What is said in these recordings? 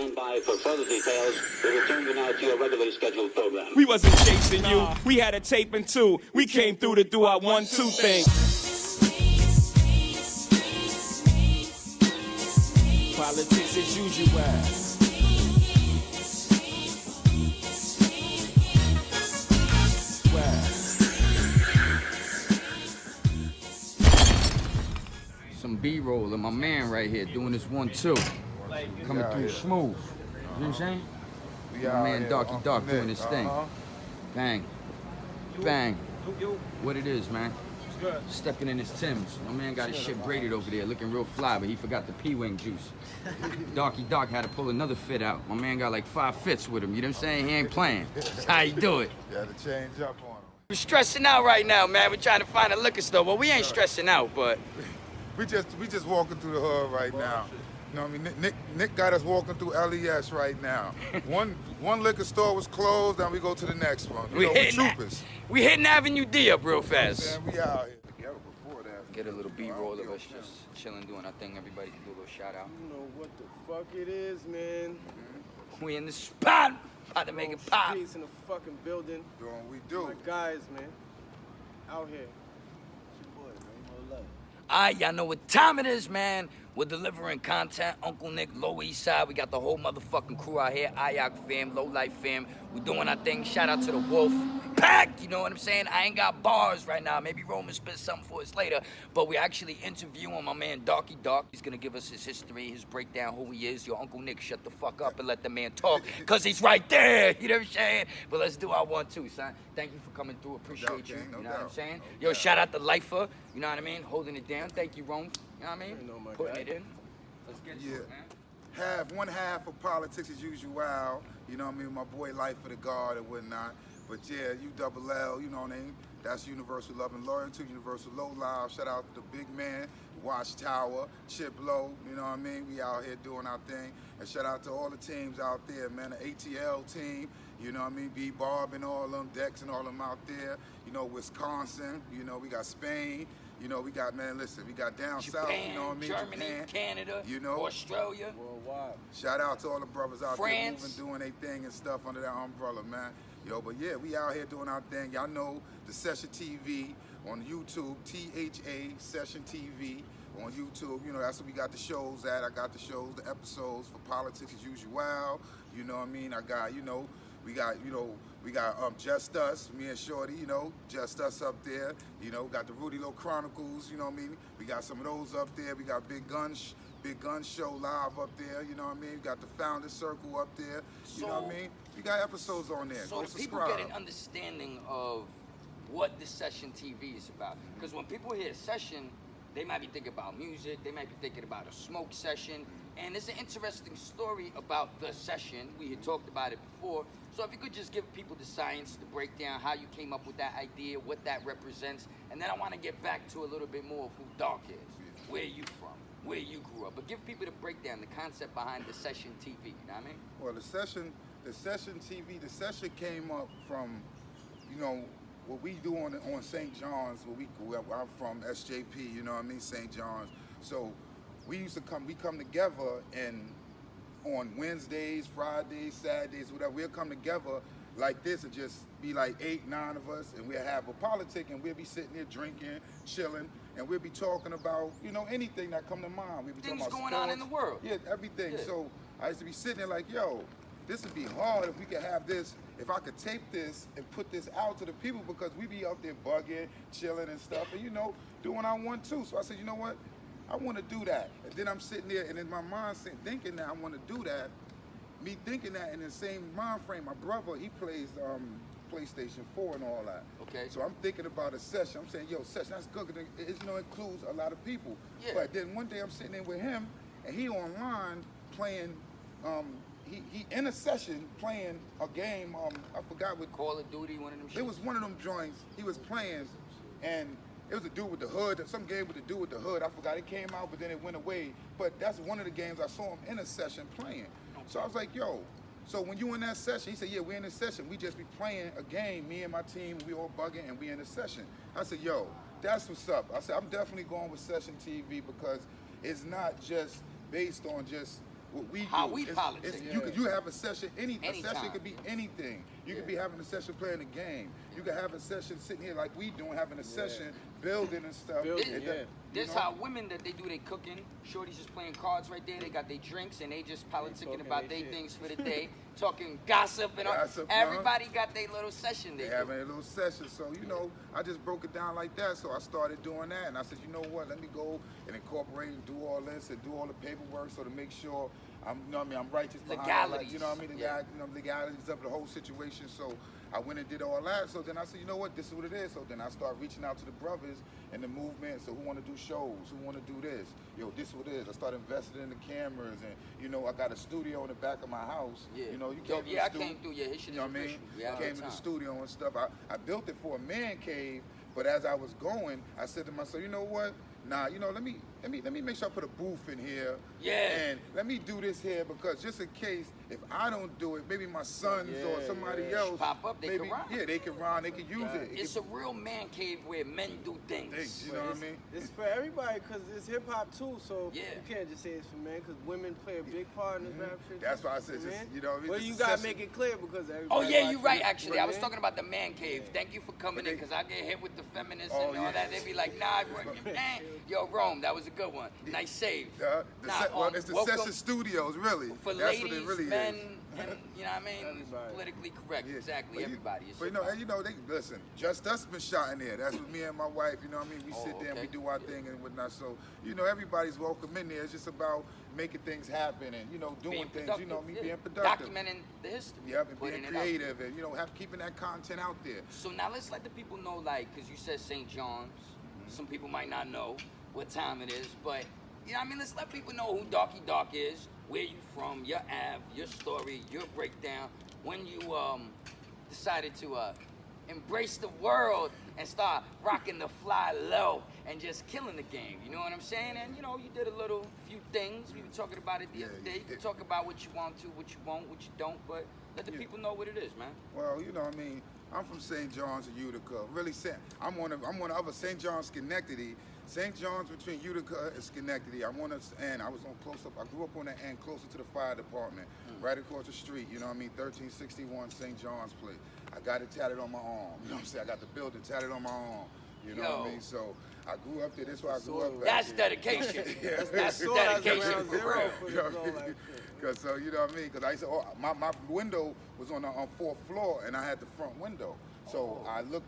stand by for further details. We return you now to your regularly scheduled program. We wasn't chasing you, we had a tape and two. We came through to do our 1-2 thing. Politics as usual. Some B-roll of my man right here doing this 1-2. Coming through smooth. You know what I'm saying? My man Darky Dark doing his thing. Bang. Bang. What it is, man. Stepping in his Timbs. My man got his shit braided over there, looking real fly, but he forgot the P-Wing juice. Darky Dark had to pull another fit out. My man got like 5 fits with him, you know what I'm saying? He ain't playing. That's how you do it. You had to change up on him. We're stressing out right now, man. We're trying to find a liquor store. Well, we ain't stressing out, but... We just walking through the hood right now. You know what I mean? Nick got us walking through LES right now. One liquor store was closed, then we go to the next one. We troopers. We hitting Avenue D up real fast. Man, we out here. Together before that. Get a little B-roll of us just chilling, doing our thing. Everybody can do a little shout out. You know what the fuck it is, man. We in the spot, about to make it pop. Streets in the fucking building. Doing what we do. My guys, man. Out here. Alright, y'all know what time it is, man. We're delivering content. Uncle Nick, Lower East Side. We got the whole motherfucking crew out here. IOC fam, Low Life fam. We're doing our thing. Shout out to the Wolf Pack. You know what I'm saying? I ain't got bars right now. Maybe Roman spit something for us later. But we're actually interviewing my man Darky Dark. He's gonna give us his history, his breakdown, who he is. Yo, Uncle Nick, shut the fuck up and let the man talk, cause he's right there. You know what I'm saying? But let's do our 1-2, son. Thank you for coming through. Appreciate you. You know what I'm saying? Yo, shout out to Lifer. You know what I mean? Holding it down. Thank you, Rome. You know what I mean? Putting it in. Let's get to it, man. One half of politics as usual. You know what I mean? My boy Life for the God and whatnot. But yeah, ULL, you know what I mean? That's Universal Love and Loyalty, Universal Low Live. Shout out to the big man, Watchtower, Chip Low, you know what I mean? We out here doing our thing. And shout out to all the teams out there, man. The ATL team, you know what I mean? B-Bob and all them, Dex and all them out there. You know, Wisconsin, you know, we got Spain. You know, we got, man, listen, we got down Japan, south, you know what I mean? Germany, Japan, Canada, you know, Australia. Worldwide. Shout out to all the brothers out France. there moving, doing their thing and stuff under that umbrella, man. Yo, but yeah, we out here doing our thing. Y'all know the Session TV on YouTube, THA Session TV on YouTube. You know, that's where we got the shows at. I got the shows, the episodes for politics as usual. You know what I mean? I got, you know, we got Just Us, me and Shorty, you know, Just Us up there. You know, we got the Rudy Low Chronicles, you know what I mean? We got some of those up there. We got Big Gun Show live up there, you know what I mean? We got the Founders Circle up there, you know what I mean? We got episodes on there. So Go people subscribe. get an understanding of what the Session TV is about. Because when people hear Session, they might be thinking about music, they might be thinking about a smoke session, and it's an interesting story about the Session. We had talked about it before. So if you could just give people the science, the breakdown, how you came up with that idea, what that represents, and then I want to get back to a little bit more of who Dark is, where you from, where you grew up. But give people the breakdown, the concept behind the Session TV, you know what I mean? Well, the Session TV, the Session came up from, you know, what we do on St. John's, I'm from SJP, you know what I mean, St. John's. So we come together and on Wednesdays, Fridays, Saturdays, whatever, we'll come together like this and just be like 8, 9 of us, and we'll have a politic, and we'll be sitting there drinking, chilling, and we'll be talking about, you know, anything that come to mind. We'll be Things talking about going on sports. in the world. Yeah, everything. Yeah. So I used to be sitting there like, yo, this would be hard if we could have this, if I could tape this and put this out to the people, because we be out there bugging, chilling and stuff, and you know, doing our 1-2. So I said, you know what? I want to do that. And then I'm sitting there, and in my mind, thinking that I want to do that, me thinking that in the same mind frame, my brother, he plays PlayStation 4 and all that. Okay. So I'm thinking about a session. I'm saying, yo, session, that's good, because it, you know, includes a lot of people. Yeah. But then one day I'm sitting there with him, and he online playing, he in a session playing a game, I forgot what. Call of Duty, one of them shit. It was one of them joints he was playing, and it was a dude with the hood, some game with the dude with the hood. I forgot, it came out, but then it went away. But that's one of the games I saw him in a session playing. So I was like, yo, so when you in that session, he said, yeah, we're in a session. We just be playing a game, me and my team, we all bugging, and we in a session. I said, yo, that's what's up. I said, I'm definitely going with Session TV, because it's not just based on just what we How do. we politic. You have a session, a Anytime. session could be anything. You could be having a session playing a game. You could have a session sitting here like we doing, having a session building and stuff. This how women that they do they cooking. Shorty's just playing cards right there. They got their drinks and they just politicking about their things for the day, talking gossip and all. Everybody got their little session. They having a little session. So you know, I just broke it down like that. So I started doing that, and I said, you know what? Let me go and incorporate and do all this and do all the paperwork, so to make sure I'm, you know what I mean, I'm righteous behind legalities. Like, you know what I mean? Legalities of the whole situation. So I went and did all that. So then I said, you know what? This is what it is. So then I started reaching out to the brothers in the movement. So who want to do shows? Who want to do this? Yo, this is what it is. I started investing in the cameras, and you know, I got a studio in the back of my house. You know, you can't. I came through. Yeah, his shit is you know what I mean? Came to the studio and stuff. I built it for a man cave, but as I was going, I said to myself, you know what? Nah, you know, let me make sure I put a booth in here. And let me do this here, because just in case if I don't do it, maybe my sons or somebody else pop up. They can run. Yeah, they can run. They can use it. It's a real man cave where men do things. You know what I mean? It's for everybody, because it's hip hop too. So you can't just say it's for men, because women play a big part in this rap shit. That's why I said, you know what I mean? Well, you gotta make it clear, because everybody. Oh yeah, you're right. Actually, I was talking about the man cave. Thank you for coming in, because I get hit with the feminists and all that. They be like, nah, yo, Rome, that was a good one. Nice save. It's the Session Studios, really. For That's ladies, what it really men, is. and you know what I mean? Politically correct, exactly. Everybody. But you know, they listen. Just us been shot in there. That's with me and my wife. You know what I mean? We sit there and we do our thing and whatnot. So you know, everybody's welcome in there. It's just about making things happen and you know, doing things. You know, being productive, documenting the history. Yep, and being creative and you know, keeping that content out there. So now let's let the people know, like, because you said St. John's. Some people might not know what time it is, but you know what I mean? Let's let people know who Darky Dark is, where you from, your Av, your story, your breakdown, when you decided to embrace the world and start rocking the fly low and just killing the game. You know what I'm saying? And you know, you did a few things. We were talking about it the other day. You can talk about what you want to, what you won't, what you don't, but let the people know what it is, man. Well, you know what I mean? I'm from St. John's and Utica. Really, I'm one of other St. John's, Schenectady. St. John's between Utica and Schenectady. I'm on the end. I was on close up. I grew up on the end, closer to the fire department, right across the street. You know what I mean? 1361 St. John's Place. I got it tatted on my arm. You know what I'm saying? I got the building tatted on my arm. You know what I mean? So I grew up there. That's why I grew up. That's dedication. That's dedication for real. You know what I mean? Cause so you know what I mean? Cause I used to, my window was on the 4th floor, and I had the front window. So I look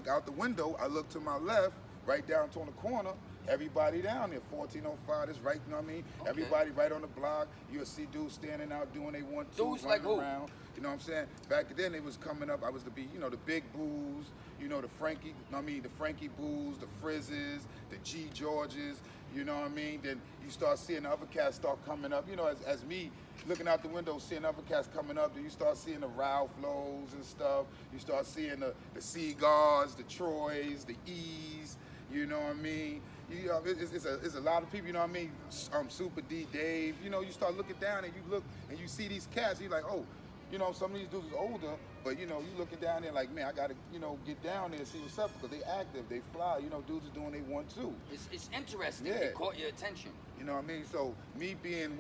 out the window. I look to my left, right down to the corner. Everybody down there, 1405. That's right. You know what I mean? Everybody right on the block. You'll see dudes standing out doing they want to, dudes running like around. You know what I'm saying? Back then it was coming up. I was to be, you know, the big Boos. You know, the Frankie. I mean, the Frankie Boos, the Frizzes, the G Georges. You know what I mean? Then you start seeing the other cats start coming up. You know, as me looking out the window, seeing other cats coming up, then you start seeing the Ralph Lows and stuff. You start seeing the Seagars, the Troys, the E's. You know what I mean? You know, it's a lot of people. You know what I mean? Super D, Dave. You know, you start looking down and you look and you see these cats. You're like, oh, you know, some of these dudes is older, but you know, you looking down there like, man, I gotta, you know, get down there and see what's up, because they active, they fly. You know, dudes are doing they want to. It's interesting. It caught your attention. You know what I mean? So me being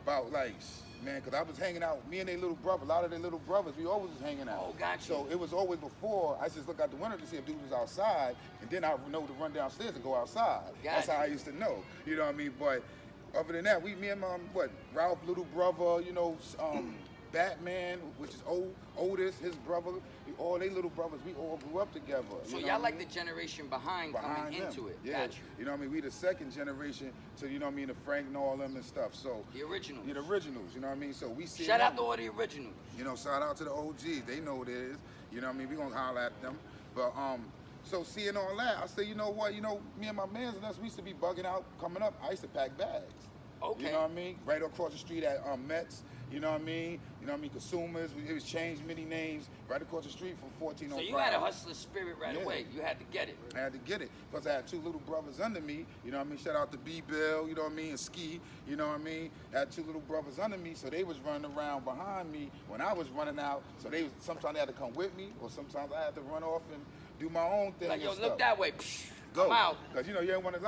about like, man, because I was hanging out, me and their little brother, a lot of their little brothers, we always was hanging out. Oh, gotcha. So it was always before, I just look out the window to see if dudes was outside, and then I would know to run downstairs and go outside. That's how I used to know. You know what I mean? But other than that, me and my, Ralph little brother, you know, Batman, which is Otis, his brother, all they little brothers, we all grew up together. So y'all like the generation behind coming them. into it. Yeah. Gotcha. You know what I mean? We the second generation to, you know what I mean, the Frank and all them and stuff. So the originals. Yeah, the originals, you know what I mean? So we see Shout out to all the originals. You know, shout out to the OGs. They know what it is. You know what I mean? We gonna holler at them. But so seeing all that, I say, you know what, you know, me and my mans and us, we used to be bugging out, coming up, I used to pack bags. Okay. You know what I mean? Right across the street at Mets. You know what I mean? You know what I mean? Consumers. It was changed many names right across the street from 1405. So you had a hustler spirit right away. You had to get it. I had to get it. Plus I had two little brothers under me. You know what I mean? Shout out to B-Bill, you know what I mean? And Ski, you know what I mean? I had two little brothers under me, so they was running around behind me when I was running out. So sometimes they had to come with me, or sometimes I had to run off and do my own thing. Like, yo, stuff. look that way. go. I'm out. Because you know you don't want to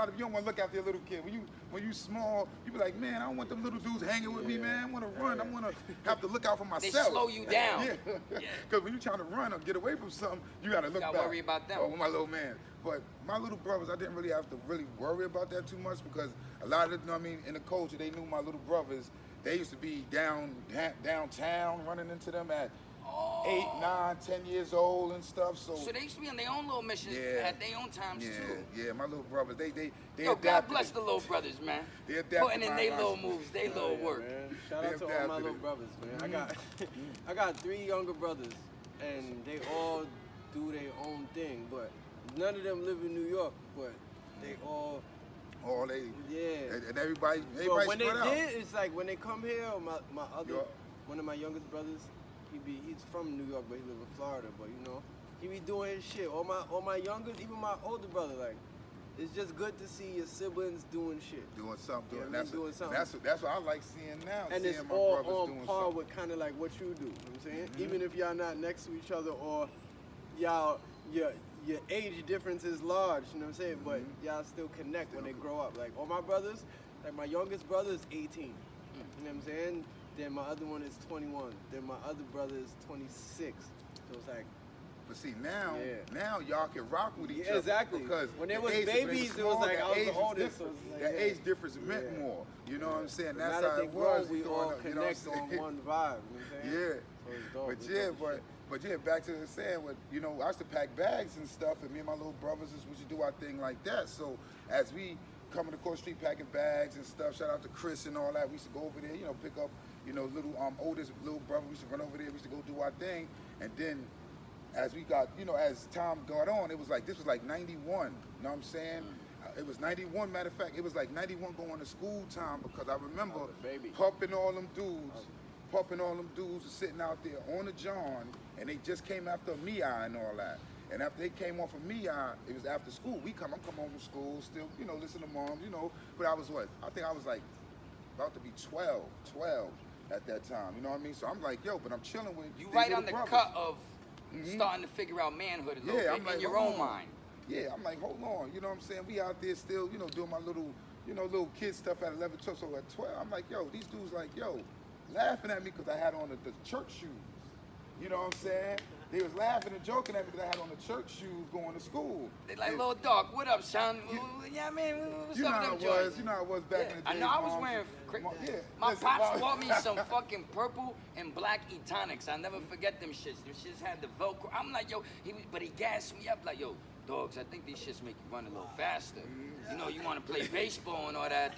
look after your little kid. When you small, you be like, man, I don't want them little dudes hanging with me, man. I want to run. I want to have to look out for myself. They slow you down. Yeah. Because when you're trying to run or get away from something, you got to look back. Worry about them. Oh, my little man. But my little brothers, I didn't really have to worry about that too much because a lot of it, you know what I mean, in the culture, they knew my little brothers. They used to be downtown, running into them at 8, 9, 10 years old and stuff. So they used to be on their own little missions at their own times too. Yeah, my little brothers, they Yo, adapted. God bless the little brothers, man. They adapted. Putting in their little moves, their little work. Man. Shout out to all my little brothers, man. I got 3 younger brothers, and they all do their own thing, but none of them live in New York, but they all. And everybody but when they spread out. did, it's like when they come here, one of my youngest brothers, he's from New York, but he live in Florida. But you know, he be doing his shit. All my youngest, even my older brother, like, it's just good to see your siblings doing shit. Doing something. Doing something. That's what I like seeing now. And seeing it's my all brothers on doing par something. with kind of like what you do. You know what I'm saying? Even if y'all not next to each other or your age difference is large, you know what I'm saying? But y'all still connect when they grow up. Like all my brothers, like my youngest brother is 18. You know what I'm saying? Then my other one is 21. Then my other brother is 26. So it's like. But see now y'all can rock with each other. Exactly. Because when they was babies, it was like I was the oldest. So like, that age difference meant more. You know what I'm saying? That's now how that it they grow, was. we all connect on one vibe. You know what I'm saying? Yeah. So it's dope. But It's yeah, dope but yeah, back to the saying, you know, I used to pack bags and stuff, and me and my little brothers, we should do our thing like that. So as we coming to Court Street packing bags and stuff, shout out to Chris and all that, we used to go over there, you know, pick up, you know, little oldest little brother, we used to run over there, we used to go do our thing, and then as we got, you know, as time got on, it was like, this was like 91, you know what I'm saying? It was 91, matter of fact, it was like 91 going to school time because I remember pumping all them dudes sitting out there on the John, and they just came after Mia and all that. And after they came off of Mia, it was after school. I'm coming home from school, still, you know, listen to moms, you know, but I was I think I was like about to be 12 at that time, you know what I mean? So I'm like, yo, but I'm chilling with you right on the cut of starting to figure out manhood a little bit I'm like, in your own mind. Yeah, I'm like, hold on, you know what I'm saying? We out there still, you know, doing my little, you know, little kid stuff at 11, 12, so at 12, I'm like, yo, these dudes like, yo, laughing at me because I had on the church shoes. You know what I'm saying? They was laughing and joking at me because I had on the church shoes going to school. They like, little dog, what up, son? Yeah, I mean, what's up with them joints? You know how it was back in the day. I know, I was wearing, my pops bought me some fucking purple and black Etonics. I'll never forget them shits. Them shits had the Velcro. I'm like, yo, but he gassed me up like, yo, dogs, I think these shits make you run a little faster. You know, you want to play baseball and all that.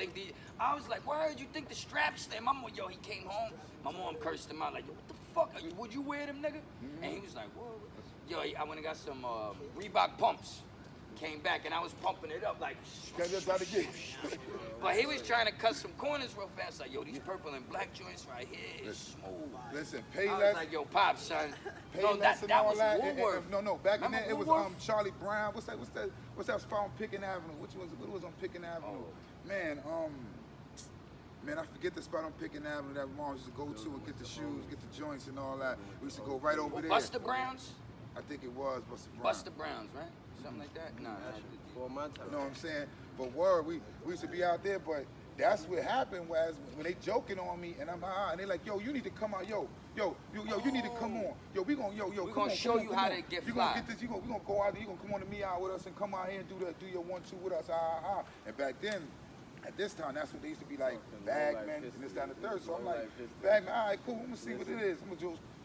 I was like, word, you think the straps there? Yo, he came home, my mom cursed him out like, yo, what the fuck? Would you wear them, nigga? And he was like, whoa. Yo, I went and got some Reebok pumps. Came back and I was pumping it up like. But he was trying to cut some corners real fast. Like, yo, these purple and black joints right here is smooth. Listen, pay I less. was like, yo, Pop, son. Pay No, less that and all was that. Woolworth. No, back in Remember then it was Woolworth? Charlie Brown. What's that spot on Pickens Avenue? What was on Pickens Avenue? Man, man, I forget the spot on Pickens Avenue that mom used to go to and get the shoes, get the joints and all that. We used to go right over there. Buster Browns? I think it was Buster Brown. Buster Browns, right? Something like that? No, for my time. You know what I'm saying? But we used to be out there, but that's what happened was when they joking on me and I'm and they like, yo, you need to come out, yo, you need to come on. Yo, we gonna show you how to get fly. You gonna get this, we gonna go out there, you gonna come on to me out with us and come out here and do your 1-2 with us, And back then, at this time, that's what they used to be like, bagmen and this, that, and the third. So I'm like, bagman, all right, cool, I'm gonna see what it is.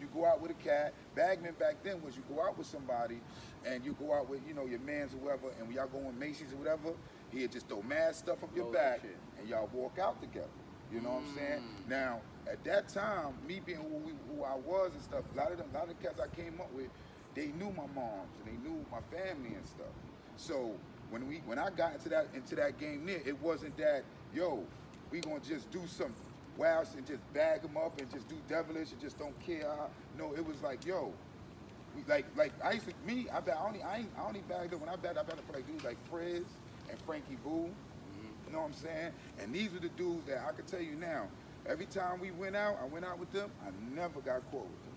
You go out with a cat. Bagman back then was you go out with somebody and you go out with, you know, your mans or whoever, and when y'all go in Macy's or whatever, he'd just throw mad stuff up your back and y'all walk out together. You know what I'm saying? Now, at that time, me being who I was and stuff, a lot of the cats I came up with, they knew my moms and they knew my family and stuff. So when I got into that game there, it wasn't that, yo, we gonna just do some wild and just bag them up and just do devilish and just don't care. No, it was like, yo, like I used to I only bagged up when I bagged up for like dudes like Frizz and Frankie Boo. You know what I'm saying? And these were the dudes that I could tell you now. Every time I went out with them, I never got caught with them.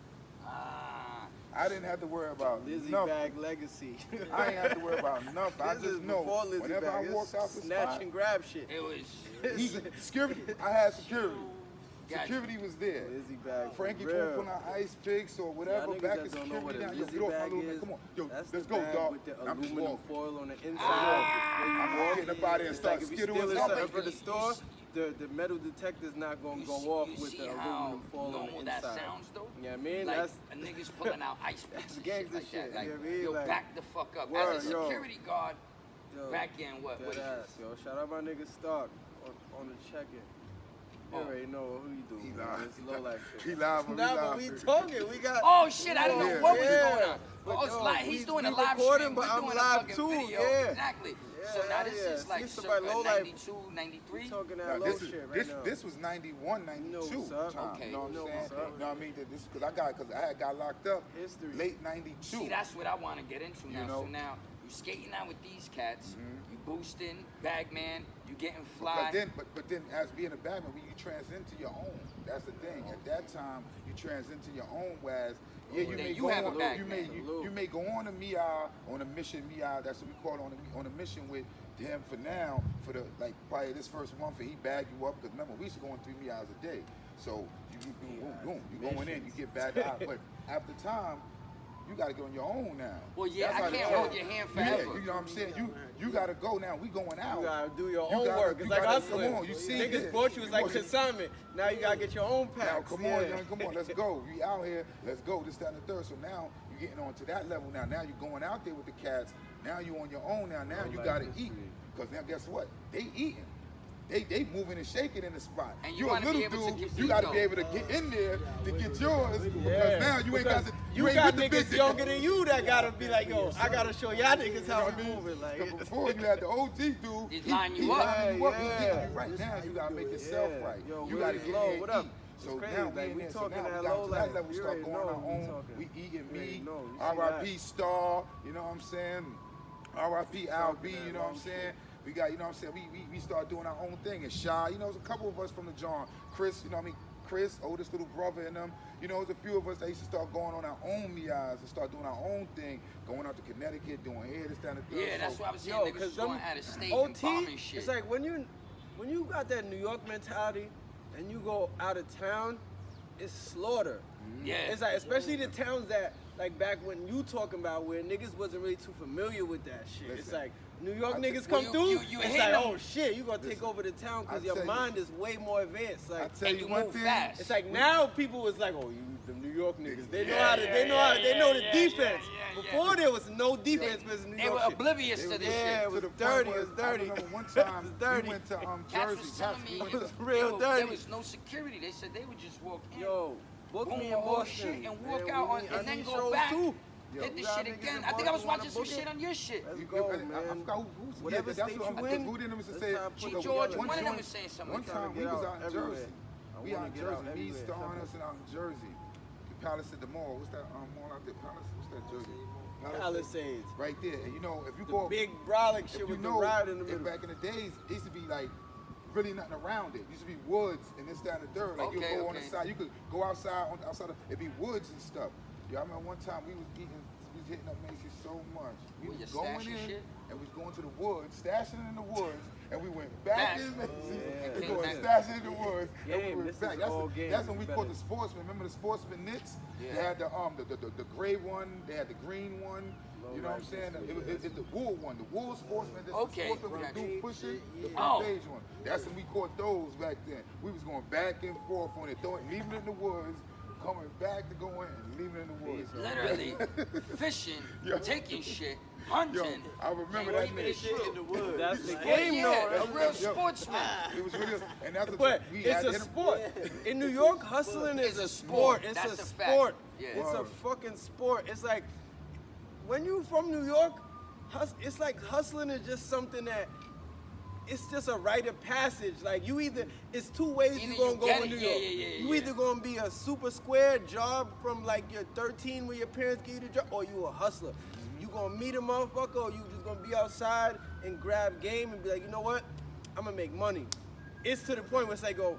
I didn't have to worry about Lizzie nothing. bag legacy. I ain't have to worry about nothing. I This just is know before Lizzie whenever bag. I It's walked out the snatch spot, and grab shit. It was security. I had security. Gotcha. Security was there. Lizzie bag. for Frankie real. pulling out ice picks or Y'all whatever. niggas Back that in don't know what security a now. Yo, Lizzie get off my bag little man. is. Come on. Yo, That's let's the go, bag dog. with the I'm just aluminum walking. foil on the I'm inside. walking up out there and It's start like if you skittling stealing something. something from the store, the metal detector's not gonna go off with the aluminum foil on the normal that inside. sounds though? Yeah, I mean, like that's a niggas pulling out ice picks and shit gangster like that. shit, Like, you know what I mean? yo, Like, back the fuck up. word, As a yo. security guard, Yo, back in what is deadass, this? yo. Shout out my nigga Stark on the check-in. You Oh. already know what he doing. He man. live. It's low life shit. He live, but Nah, we but live. we talking. We got. Oh shit, I didn't know Yeah. what was Yeah. going on. But Oh, it's yo, live. He's we doing a live recording, stream. but We're I'm doing live a fucking too, video. yeah. Exactly. Yeah, So now this yeah. is like See somebody circa low life. 92, 93. We talking that Now, low this is shit right now. this was 91, 92 You know what's up. time. Okay. You know what I'm You know saying? what's up. You know what I mean? This because I had got locked up History. late 92. See, that's what I want to get into now. You know? So now you skating out with these cats, you boosting, bagman, you getting fly. But then as being a bagman, when you trans into your own, that's the thing. At that time, you trans into your own. Whereas, yeah, you Then may you go have a on, bagman. you may go on a Mia on a mission. Mia, that's what we call it, on a mission with him for now. For the like probably this first month, he bag you up. Because remember, we used to go on 3 Mias a day. So you boom, you going in, you get bagged out. But after time, you got to go on your own now. Well, yeah, That's I how the can't trans- hold your hand Yeah, forever. you know what I'm saying? You got to go now. We going out. You gotta do your You own gotta- work. you It's like gotta- hustling. come on, you see Niggas this. bought you as like You want- consignment. Now you gotta get your own Now, packs. come yeah. on, young, come on, let's go. We out here, let's go. This, that, and the third. So now you're getting on to that level now. Now you're going out there with the cats. Now you on your own now. Now you like gotta this eat. week. Because now guess what? They eating. They moving and shaking in the spot. And you a wanna little be able to dude, get you gotta beat, be able to get in there to get yours. Yeah. Because now you ain't got Because to. you ain't got with the niggas bitches. younger than you that gotta be like, yo, I gotta show y'all niggas how You know we what I mean? moving. Like, 'Cause before you had the OG dude, He's he lining you he up. lining you up. He Yeah, getting yeah. you right now. You gotta make yourself Yeah. right. Yo, You Will gotta is get low. in What and up? eat. It's So crazy. now Like, we we in there. So talking now that we got low to life. that level. We You start already going know our what we own. talking. We eating You already meat. know. You see R.I.P. Star. You know what I'm saying? R.I.P. Al.B. You know what I'm saying? We got, you know what I'm saying? We start doing our own thing. And Shy, you know, there's a couple of us from the John. Chris, you know what I mean? Chris, oldest little brother and them. You know, there's a few of us that used to start going on our own Mias and start doing our own thing, going out to Connecticut, doing here, this, that, and the third. Yeah, that's So, what I was saying. Yo, Niggas was them going out of state and bombing shit. it's like when you got that New York mentality and you go out of town, it's slaughter. Yeah. It's like, especially the towns that, like back when you talking about where niggas wasn't really too familiar with that shit. It's Listen, like New York I niggas tell- come Well, you through, hitting it's like, them. oh shit, you gonna take Listen, over the town because I your tell you- mind is way more advanced. I Like, tell And you you one move thing. fast. it's like now people was like, oh, you the New York niggas. They know Yeah, how to, yeah, they know how, yeah, they know the yeah, defense. yeah, yeah. Before there was no defense, but it's New They York were shit. oblivious to this Yeah, shit. it was To the point dirty, where it was dirty. I remember one time It was dirty. we went to Cats Jersey. was telling me we went to, real there dirty. was no security. They said they would just walk in, Yo, book boom, me in the whole Boston. shit, and walk Man, out we on, need- I and then need go shows back, too. hit the Y'all shit niggas again. in I think I was Boston wanna watching some book shit it? on your shit. Let's You- go, I man. forgot who's Whatever that's state what you I think in, who didn't was to let's say. try to put G. it George, together. one of them joint- was saying something. One I'm trying time to we get was out out in everywhere. Jersey. I We wanna out in get out Jersey. Me, everywhere. Star, and us out in Jersey. Palace at the mall. What's that mall out there? Palace? What's that Jersey? Palisades. Right there. And you know, if you The go big brolic if shit you with the know, ride in the if middle. back in the days, it used to be like really nothing around it. It used to be woods and this, that, and the third. Like you Okay, go on the okay. side, you could go outside it'd be woods and stuff. Yeah, I remember one time we was hitting up Macy's so much. We Were was you going stashing in shit? and we was going to the woods, stashing in the woods, and we went back Back. in Macy's Yeah. and Came going back. stashing in the woods, and we Game, went this back. is all game. That's when we You caught better- the sportsman. Remember the sportsman knits? Yeah. They had the gray one, they had the green one. You know what I'm saying? It's the wool one, the wool sportsman. That's Okay, the sportsman with gotcha. the dude pushing, the front Oh. page one. That's when we caught those back then. We was going back and forth on it, leaving it in the woods, coming back to go in and leaving it in the woods. Literally fishing, Yo. taking shit, Yo, hunting. I remember and that keeping it shit. true. That's the Well, game, yeah, though. a real sportsman. It was really, and that's But we it's had a in- sport. In New York, hustling is a sport. It's That's a a fact. sport. Yeah. It's a Word. fucking sport. It's like when you from New York, it's like hustling is just something that it's just a rite of passage. Like you either it's two ways Either you gonna you go get in it, New yeah, York. yeah, yeah, You yeah. either gonna be a super square job from like you're 13 when your parents give you the job, or you a hustler. You gonna meet a motherfucker, or you just gonna be outside and grab game and be like, you know what? I'm gonna make money. It's to the point where it's like, yo,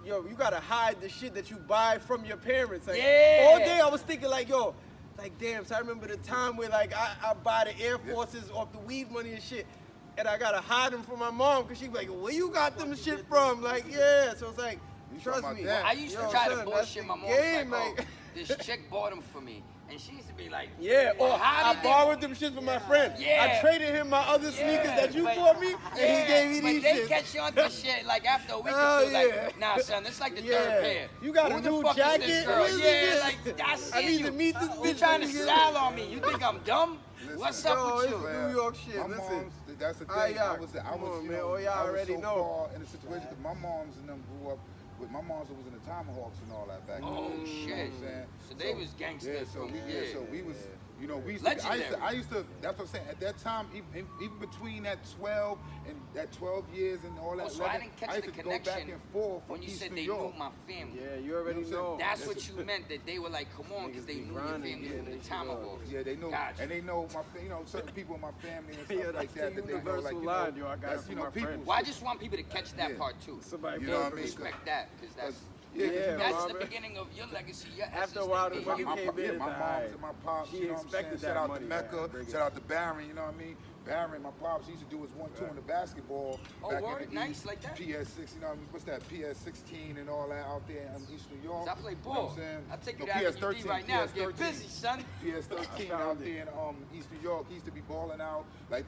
you gotta hide the shit that you buy from your parents. Like Yeah. all day I was thinking like, yo, like, damn, so I remember the time where, like, I buy the Air Forces off the weed money and shit, and I gotta hide them from my mom, because she be like, where you got them shit from? Like, yeah, so it's like, trust me. I used to Yo, try son, to that's bullshit the my mom. game, Like, like- this chick bought them for me. And she used to be like, Yeah, or how I did they- borrowed them shit from my friend. Yeah. I traded him my other sneakers that you but- bought me, and he gave me but these they shit. catch you on this shit like after a week Oh, or two, like, yeah. nah, son, this is like the Yeah. third pair. You got Who a the new fuck jacket? Is this girl? What is Yeah, this? like, I see I need you. to meet this You bitch. trying to Nigga. style on me? You think I'm dumb? What's up Yo, with it's you? New York shit. My Listen. mom's, that's the thing. Come I on, was, man. you know, Oh, y'all I was already so know. far in the situation because my moms and them grew up with my moms was in the Tomahawks and all that back then. Oh, You know shit. what I'm saying? So they was gangsters Yeah, so from- we, yeah. so we was, you know, we used to, Legendary. I used to, that's what I'm saying. At that time, even between that 12 and that 12 years and all that, Oh, so I 11, didn't catch I used the to go back connection and forth when from you East said New they York. knew my family. Yeah, you already You know what I'm know. That's what you meant, that they were like, come on, because they Niggas be knew your grinding, family getting from the their shit Tomahawks. Yeah, they know, Gotcha. and they know you know, certain people in my family and stuff Yeah, like that's that. the That they know, universal like, you line, know, yo, I got that's, it you from know, my people. friend. Well, I just want people to catch that Yeah. part too. Somebody You know what I mean? Respect that, because that's Yeah, 'cause you know, that's Mama. the beginning of your legacy, your After essence a while, that the they money knew. came in. my it's moms alright. and my pops, She you know what I'm saying? expected Shout that out money, to Mecca, right? Bring it. shout out to Barron, you know what I mean? Barron, my pops, he used to do his 1-2 in the basketball. Oh, back word? in the Nice, East, like that? PS6, you know what I mean? What's that? PS16 and all that out there in East New York. 'Cause I play You know ball. what I'm saying? I'll take you No, to Avenue D PS13, right now. Get PS13. busy, son. PS13 I out found there in East New York. He used to be balling out. Like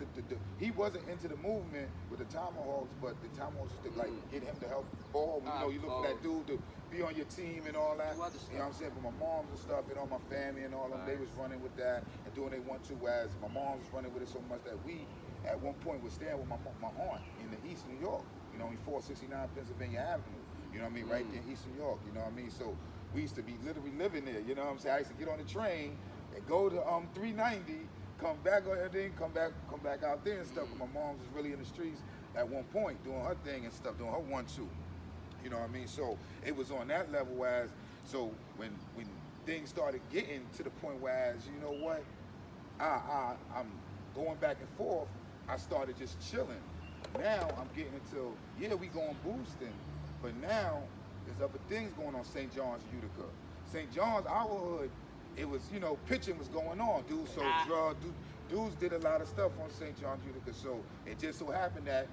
he wasn't into the movement with the Tomahawks, but the Tomahawks used to like get him to help ball. You know, you look for that dude to be on your team and all that. Do other You know what I'm saying? But my moms and stuff and all my family and all them, they was running with that and doing they want to. As my mom was running with it so much that we, at one point, was staying with my aunt in the East New York. You know, in 469 Pennsylvania Avenue. You know what I mean? Right there in East New York. You know what I mean? So we used to be literally living there. You know what I'm saying? I used to get on the train and go to 390, come back on and then come back out there and stuff. But my mom was really in the streets at one point doing her thing and stuff, doing her 1-2. You know what I mean? So it was on that level as so when things started getting to the point where as you know what, I'm going back and forth, I started just chilling. Now I'm getting into, yeah, we going boosting, but now there's other things going on St. John's, Utica. St. John's, our hood, it was, you know, pitching was going on. Dudes sold drugs, dudes did a lot of stuff on St. John's, Utica. So it just so happened that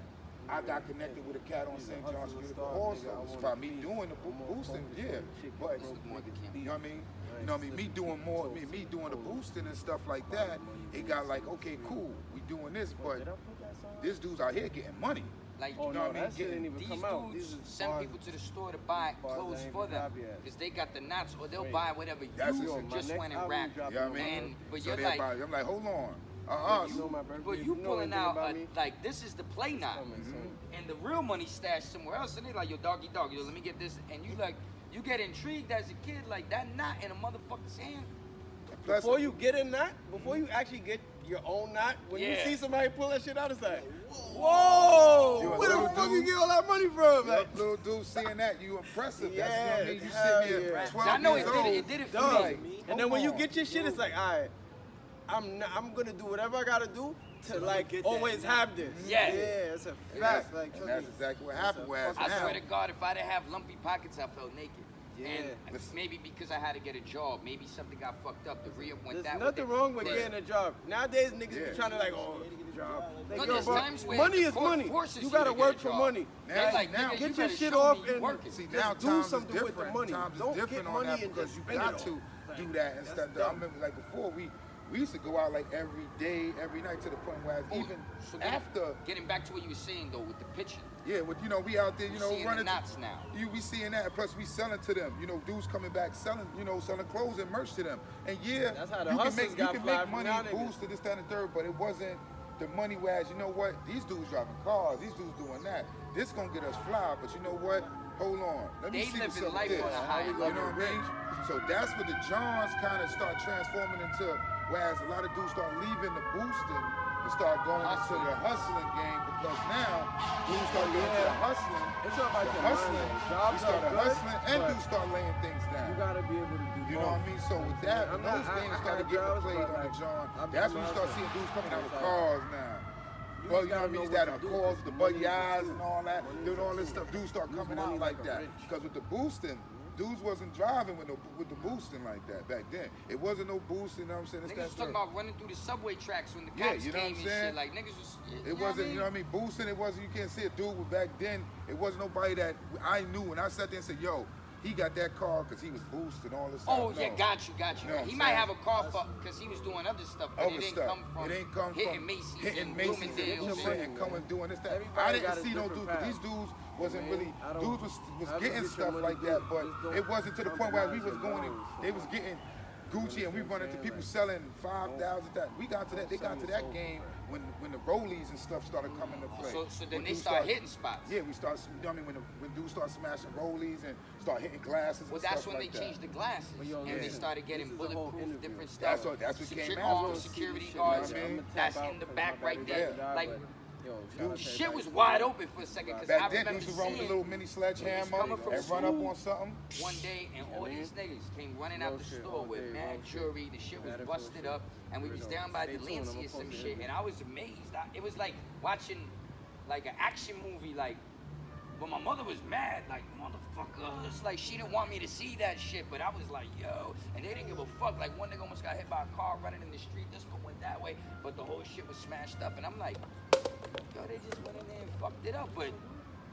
I got connected with a cat on St. John's, Utica also. It's by me doing the boosting, yeah. But, you know what I mean? You know what I mean? Me doing more, me doing the boosting and stuff like that, it got like, okay, cool, we doing this, but this dude's out here getting money. Like, Oh, you no, know what I mean? that shit didn't even These come out. dudes These is send bars- people to the store to buy bars clothes that ain't for even them drop yet. because they got the knots, or they'll Wait. buy whatever That's you it. just My went next and rapped. album dropping You know what I mean? And but So you're they're like, about- I'm like, hold on. You know my birthday. but you You know pulling anything out about me? like this is the play knot, Coming, son. and the real money stashed somewhere else. And they like, yo, doggy, yo, let me get this, and you like, you get intrigued as a kid, like that knot in a motherfucker's hand. Plus, Before you get a knot, before you actually get your own knot, when you Yeah. see somebody pull that shit out, it's like, whoa, You a where the little fuck you dude? get all that money from? Like, little dude seeing that, you impressive. Yeah, That's what I mean. You hell sitting here yeah. 12 I know years it did old. it did it for dog. me. And then when you on. get your shit, it's like, all right, I'm gonna do whatever I gotta do to like always have this. Yeah. Yeah, it's a And fact. that's, Like, and that's exactly what happened. Whereas I now, swear to God, if I didn't have lumpy pockets, I felt naked. Yeah. And maybe because I had to get a job, maybe something got fucked up. The re-up went there's that way. nothing wrong with Yeah. getting a job. Nowadays, niggas Yeah. be trying to like, oh, get a job. Like, No, yo, there's bro, times where money the is court money. forces You you gotta to get work a for job. money. They're like, now- nigga, you Get your better shit show off me you and working. See, just now do times is something with the different. money. Times Don't is different get on money that and because just you spend got it to all. do that and That's stuff. I dumb. remember like before we used to go out like every day, every night to the point where even So after, getting back to what you were saying though with the pitching, yeah, but you know we out there, you know, seeing the running. knots now. We seeing that. Plus we selling to them. You know, dudes coming back selling, you know, selling clothes and merch to them. And yeah, That's how the you can hustlers make got fly from money, y'all niggas. boost to this, that, and the third, but it wasn't the money. Whereas you know what, these dudes driving cars, these dudes doing that. This gonna get us fly, but you know what? Hold on, let me They see living what's up life with on this. a higher You know level. what I mean? So that's what the Johns kind of start transforming into. Whereas a lot of dudes start leaving the boosting and start going into the hustling game because now dudes start getting into the hustling. It's all about The your mind, hustling. though. Jobs You start are good, hustling and but dudes start laying things down. You gotta be able to do You know what I mean? So with that, when I'm not- those games I started had getting jobs, played but, on the like, John, I'm that's when you doing start my seeing shit. dudes coming out with It's like- cars now. You Well, you know gotta what I mean? know That what are to do, cars, 'cause the money buggy is eyes too. and all that, Money doing is all this too. stuff. Dudes start Use coming money out like like a that. rich. Because with the boosting, dudes wasn't driving with the boosting like that back then. It wasn't no boosting, you know what I'm saying? It's Niggas that was talking stuff. about running through the subway tracks when the Yeah, cops you know what came I'm and saying? shit. Like niggas was. It wasn't, you know what I mean? Boosting, it wasn't, you can't see a dude, but back then, it wasn't nobody that I knew when I sat there and said, yo, he got that car because he was boosted and all this Oh stuff. yeah, No. got you. You know what He I'm might saying? have a car because he was doing other stuff, but Other it didn't stuff. come from It ain't come hitting from Macy's hitting and Macy's Bloomingdale's. and coming doing this, that. Everybody I got didn't a see no different dudes, but path. these dudes wasn't Man, really, I don't- dudes was however getting you get stuff your like money, that, just but don't it wasn't to the point where we was compromise going, your they was getting Gucci and we run into people selling 5,000. We got to that, they got to that game when the Rollies and stuff started coming to play. So then When they dudes start hitting spots. Yeah, we start, you know what I mean, when dudes start smashing Rollies and start hitting glasses Well, and that's stuff when like they that. changed the glasses But yo, and they listen, started getting this is the whole bulletproof, interview. different stuff. That's what came all after. security You know what guards. I mean? That's in the back right there. Yeah. Like Dude, shit was wide open for a second because I Back then, remember dudes would run with a seeing little mini sledgehammer coming from and run up school on something. one day and all these niggas came running out the shit store all with day, mad real shit. jewelry. The shit was Mad busted bullshit. up, and we was Weirdo. down by Stay the tuned, Lancey I'ma or some post it shit, in and I was amazed. It was like watching like an action movie, like. But my mother was mad, like, motherfucker. It's like she didn't want me to see that shit, but I was like, yo. And they didn't give a fuck. Like, one nigga almost got hit by a car running in the street. This one went that way, but the whole shit was smashed up. And I'm like, yo, they just went in there and fucked it up. But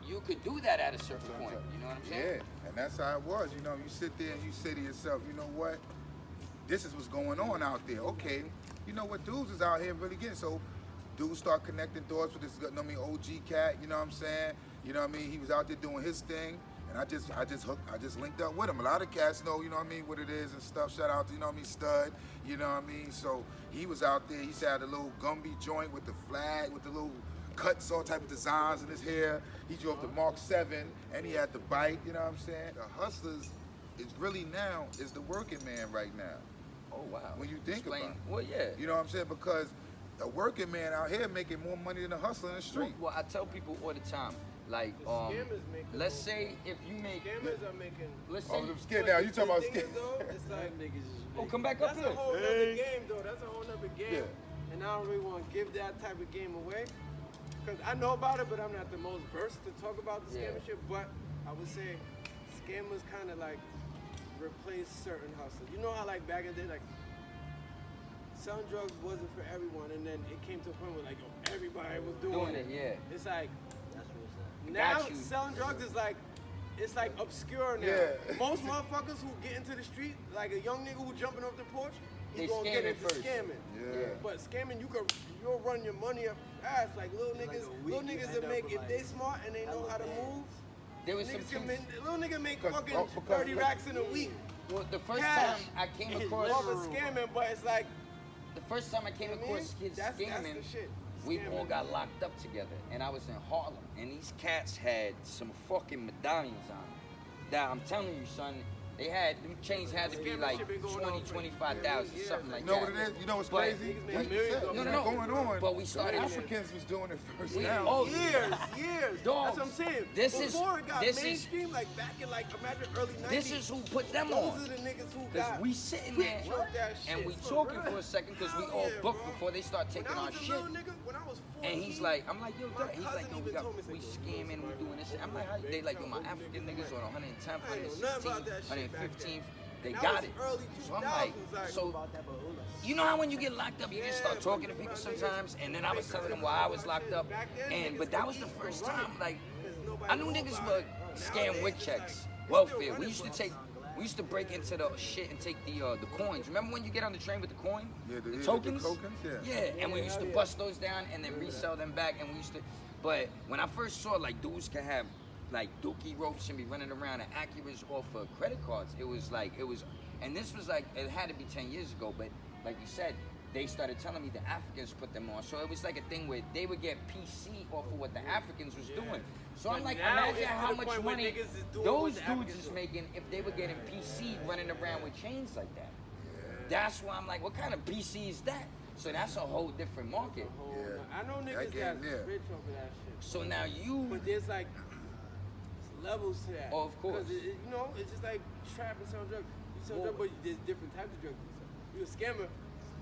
you could do that at a certain point. You know what I'm saying? Yeah, and that's how it was. You know, you sit there and you say to yourself, you know what? This is what's going on out there. Okay, you know what? Dudes is out here really getting. So dudes start connecting doors with this, you know what I mean, OG cat. You know what I'm saying? You know what I mean? He was out there doing his thing, and I just linked up with him. A lot of cats know, you know what I mean, what it is and stuff. Shout out to, you know what I mean, Stud. You know what I mean? So he was out there. He had a little Gumby joint with the flag, with the little cuts, all type of designs in his hair. He drove the Mark 7, and he had the bike. You know what I'm saying? The hustlers is really now is the working man right now. Oh, wow. When you think Explain. about it. Well, yeah. You know what I'm saying? Because a working man out here making more money than a hustler in the street. Well, I tell people all the time, like, scammers make the let's most. say if you make, Scammers are making. let's Oh, say, them scared now. You talking about The thing scared? is, though, it's like oh, come back up that's here. a whole nother game, though. That's a whole nother game. Yeah. And I don't really want to give that type of game away. Because I know about it, but I'm not the most versed to talk about the Yeah. scammer shit. But I would say scammers kind of like replace certain hustlers. You know how like back in the day, like selling drugs wasn't for everyone, and then it came to a point where like, yo, everybody was doing it. Yeah. It's like Got now you. selling drugs is like, it's like obscure now. Yeah. Most motherfuckers who get into the street, like a young nigga who jumping off the porch, They he's gonna get scamming into first. scamming. Yeah. But scamming, you'll run your money up fast. Like little niggas that make, if they smart and they know how to move, There was some niggas can two- make, little nigga make Because- fucking because 30 racks in a week. Well, the first Cash. time I came Off across, of scamming, but it's like, the first time I came you know what I mean? across kids That's scamming, the shit. we Scamming. all got locked up together, and I was in Harlem, and these cats had some fucking medallions on. That I'm telling you, son, they had them chains had to be Scamming like shit been going 20, on for 25,000, years. something like You know that. what it is? You know what's But- crazy? Niggas make Like you millions said, off No, that. no, going on. but we The started- Africans was doing it first We- now. oh, Years. Dogs. That's what I'm saying. This is- Before it got this is- mainstream, like back in like imagine early 90s. This is who put them those on. are the niggas who Because got we sitting there quick choke that and shit. we For talking real. for a second because we Hell all yeah, booked bro. before they start taking when I our was a shit. little nigga, when I was 14, And he's like, I'm like, yo, my Dad. He's like, cousin yo, even told me, we said, scamming, we doing this. I'm like, how they like, yo, my African niggas on 110th, I ain't know nothing about that 116th, shit back 115th. They And that got was it. early So I'm like, 2000s, like, so you know how when you get locked up, you just start talking to people sometimes, and then I was telling them why I was locked up, and but that was the first time, like, I knew niggas would scam with checks, welfare. We used to break into the shit and take the coins. Remember when you get on the train with the coin, Yeah, the the tokens? tokens, yeah. Yeah, and we used to bust those down and then resell them back, and we used to. But when I first saw like dudes could have like dookie ropes and be running around and Acuras off of credit cards, it was, and this was like, it had to be 10 years ago, but like you said, they started telling me the Africans put them on. So it was like a thing where they would get PC off of what the Africans was doing. So I'm But like, now imagine it's to how the much point where money niggas is doing those what the dudes Africans is do. making if they were getting PC running around with chains like that. That's why I'm like, what kind of PC is that? So that's a whole different market. Yeah. I know That niggas game that's there. rich over that shit. So now you, But there's like levels to that. Oh, of course. 'Cause you know, it's just like trap and selling drugs. You sell drugs, but there's different types of drugs. You a scammer,